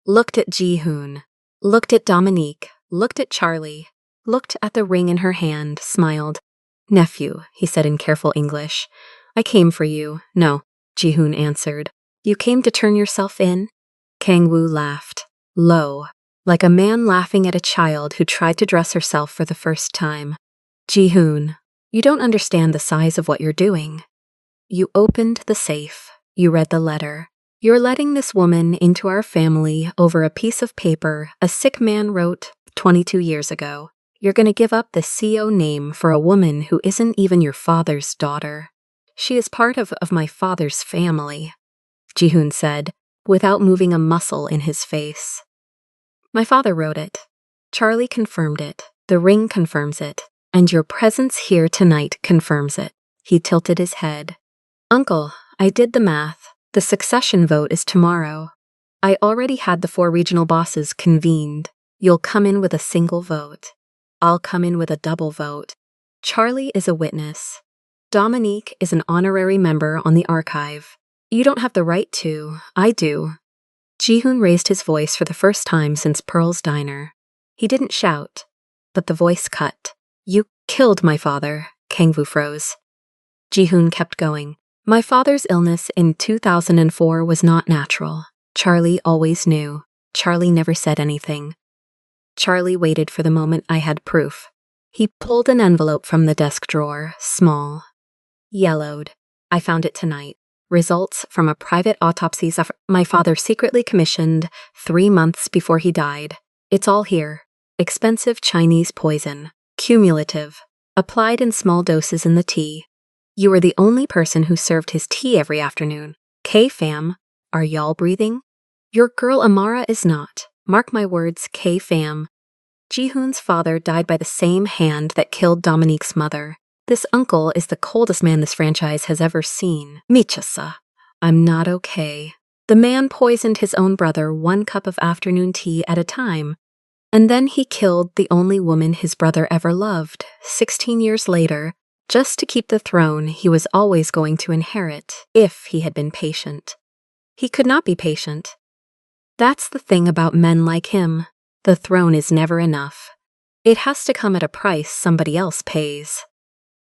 looked at Ji-hoon, looked at Dominique, looked at Charlie, looked at the ring in her hand, smiled. "Nephew," he said in careful English, "I came for you." "No," Ji-hoon answered. "You came to turn yourself in?" Kang-woo laughed, low, like a man laughing at a child who tried to dress herself for the first time. "Ji-hoon, you don't understand the size of what you're doing. You opened the safe. You read the letter. You're letting this woman into our family over a piece of paper a sick man wrote 22 years ago. You're going to give up the CO name for a woman who isn't even your father's daughter. She is part of my father's family," Ji-hoon said, without moving a muscle in his face. "My father wrote it. Charlie confirmed it. The ring confirms it. And your presence here tonight confirms it." He tilted his head. "Uncle, I did the math. The succession vote is tomorrow. I already had the 4 regional bosses convened. You'll come in with a single vote. I'll come in with a double vote. Charlie is a witness. Dominique is an honorary member on the archive. You don't have the right to. I do." Ji-hoon raised his voice for the first time since Pearl's diner. He didn't shout, but the voice cut. "You killed my father," Kang-woo froze. Ji-hoon kept going. "My father's illness in 2004 was not natural. Charlie always knew. Charlie never said anything. Charlie waited for the moment I had proof. He pulled an envelope from the desk drawer, small, yellowed. I found it tonight. Results from a private autopsy my father secretly commissioned 3 months before he died. It's all here. Expensive Chinese poison. Cumulative. Applied in small doses in the tea. You were the only person who served his tea every afternoon. K-fam, are y'all breathing? Your girl Amara is not. Mark my words, K-fam. Ji-hoon's father died by the same hand that killed Dominique's mother. This uncle is the coldest man this franchise has ever seen. Michasa. I'm not okay. The man poisoned his own brother 1 cup of afternoon tea at a time. And then he killed the only woman his brother ever loved, 16 years later, just to keep the throne he was always going to inherit, if he had been patient. He could not be patient. That's the thing about men like him. The throne is never enough. It has to come at a price somebody else pays.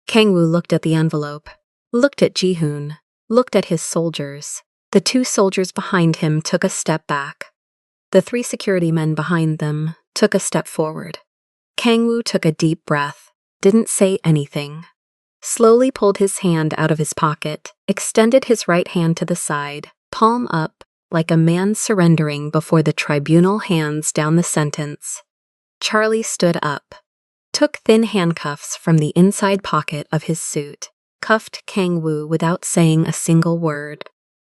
Kang-woo looked at the envelope, looked at Ji-hoon, looked at his soldiers. The 2 soldiers behind him took a step back. The 3 security men behind them took a step forward. Kang-woo took a deep breath, didn't say anything. Slowly pulled his hand out of his pocket, extended his right hand to the side, palm up, like a man surrendering before the tribunal hands down the sentence. Charlie stood up, took thin handcuffs from the inside pocket of his suit, cuffed Kang-woo without saying a single word.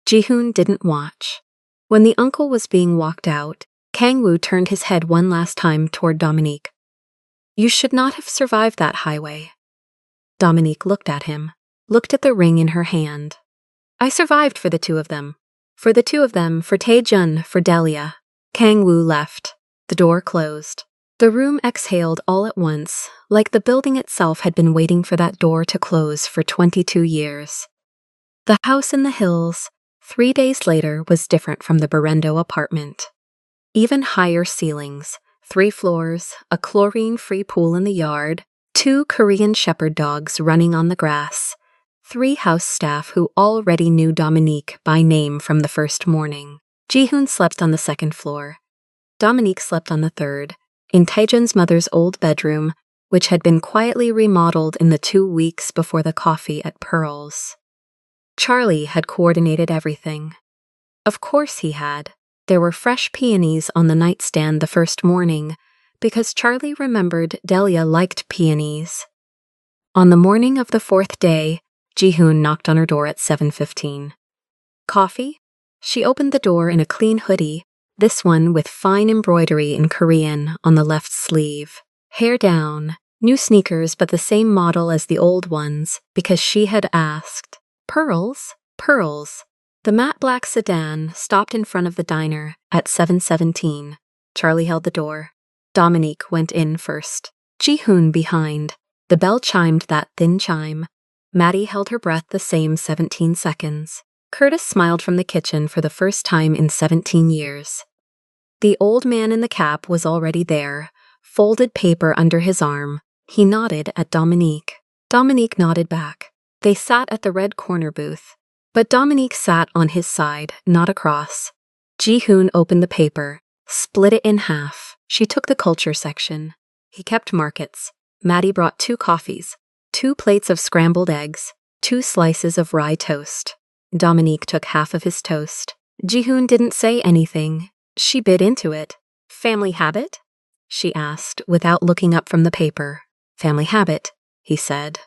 Ji-hoon didn't watch. When the uncle was being walked out, Kang-woo turned his head one last time toward Dominique. "You should not have survived that highway." Dominique looked at him, looked at the ring in her hand. "I survived for the 2 of them. For the 2 of them, for Tae-jun, for Delia." Kang-woo left. The door closed. The room exhaled all at once, like the building itself had been waiting for that door to close for 22 years. The house in the hills, 3 days later, was different from the Berendo apartment. Even higher ceilings, 3 floors, a chlorine-free pool in the yard, 2 Korean shepherd dogs running on the grass, 3 house staff who already knew Dominique by name from the first morning. Ji-hoon slept on the 2nd floor. Dominique slept on the 3rd, in Taejun's mother's old bedroom, which had been quietly remodeled in the 2 weeks before the coffee at Pearl's. Charlie had coordinated everything. Of course he had. There were fresh peonies on the nightstand the first morning, because Charlie remembered Delia liked peonies. On the morning of the 4th day, Ji-hoon knocked on her door at 7:15. "Coffee?" She opened the door in a clean hoodie, this one with fine embroidery in Korean on the left sleeve. Hair down, new sneakers but the same model as the old ones, because she had asked. "Pearls? Pearls." The matte black sedan stopped in front of the diner at 7:17. Charlie held the door. Dominique went in first. Ji-hoon behind. The bell chimed that thin chime. Maddie held her breath the same 17 seconds. Curtis smiled from the kitchen for the first time in 17 years. The old man in the cap was already there, folded paper under his arm. He nodded at Dominique. Dominique nodded back. They sat at the red corner booth. But Dominique sat on his side, not across. Ji-hoon opened the paper, split it in half. She took the culture section. He kept markets. Maddie brought 2 coffees, 2 plates of scrambled eggs, 2 slices of rye toast. Dominique took half of his toast. Ji-hoon didn't say anything. She bit into it. Family habit? She asked, without looking up from the paper. Family habit, he said.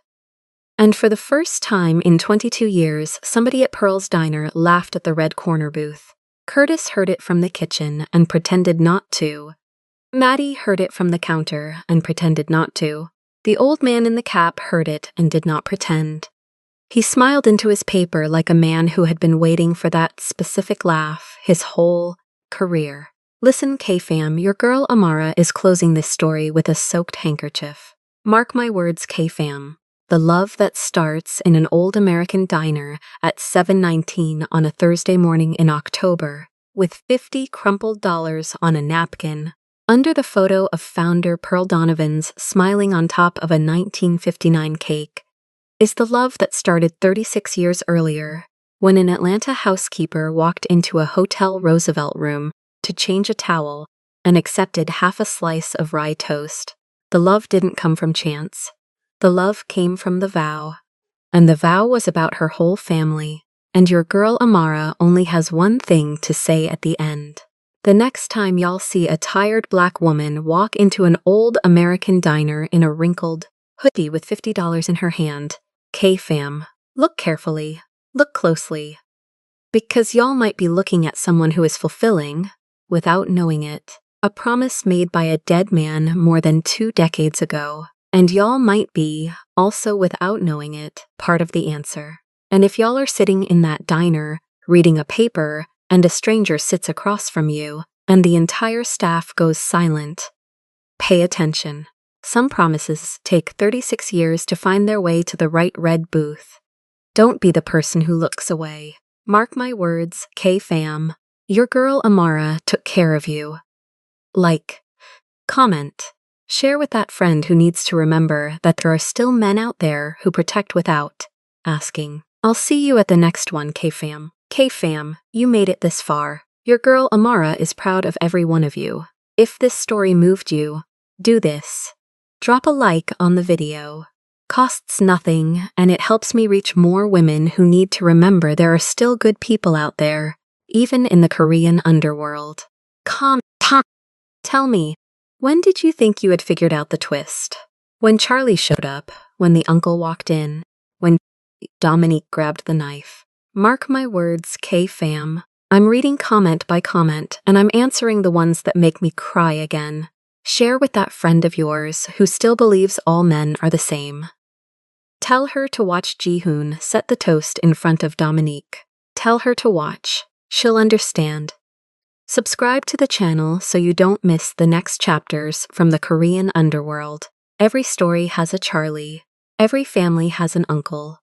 And for the first time in 22 years, somebody at Pearl's Diner laughed at the red corner booth. Curtis heard it from the kitchen and pretended not to. Maddie heard it from the counter and pretended not to. The old man in the cap heard it and did not pretend. He smiled into his paper like a man who had been waiting for that specific laugh his whole career. Listen, K-Fam, your girl Amara is closing this story with a soaked handkerchief. Mark my words, K-Fam. The love that starts in an old American diner at 7:19 on a Thursday morning in October, with 50 crumpled dollars on a napkin, under the photo of founder Pearl Donovan's smiling on top of a 1959 cake, is the love that started 36 years earlier, when an Atlanta housekeeper walked into a Hotel Roosevelt room to change a towel and accepted half a slice of rye toast. The love didn't come from chance. The love came from the vow. And the vow was about her whole family. And your girl Amara only has one thing to say at the end. The next time y'all see a tired black woman walk into an old American diner in a wrinkled hoodie with $50 in her hand, K-Fam, look carefully, look closely. Because y'all might be looking at someone who is fulfilling, without knowing it, a promise made by a dead man more than 2 decades ago. And y'all might be, also without knowing it, part of the answer. And if y'all are sitting in that diner, reading a paper, and a stranger sits across from you, and the entire staff goes silent, pay attention. Some promises take 36 years to find their way to the right red booth. Don't be the person who looks away. Mark my words, K-Fam. Your girl Amara took care of you. Like, comment. Share with that friend who needs to remember that there are still men out there who protect without asking. I'll see you at the next one, K-Fam. K-Fam, you made it this far. Your girl Amara is proud of every one of you. If this story moved you, do this. Drop a like on the video. Costs nothing, and it helps me reach more women who need to remember there are still good people out there, even in the Korean underworld. Tell me, when did you think you had figured out the twist? When Charlie showed up, when the uncle walked in, when Dominique grabbed the knife. Mark my words, K-Fam. I'm reading comment by comment, and I'm answering the ones that make me cry again. Share with that friend of yours who still believes all men are the same. Tell her to watch Ji-hoon set the toast in front of Dominique. Tell her to watch. She'll understand. Subscribe to the channel so you don't miss the next chapters from the Korean underworld. Every story has a Charlie, every family has an uncle,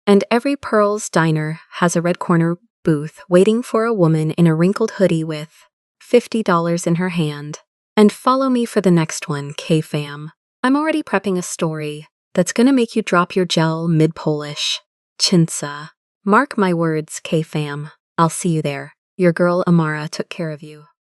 and every Pearl's Diner has a red corner booth waiting for a woman in a wrinkled hoodie with $50 in her hand. And follow me for the next one, K-Fam. I'm already prepping a story that's gonna make you drop your gel mid-Polish. Chinsa. Mark my words, K-Fam. I'll see you there. Your girl Amara took care of you.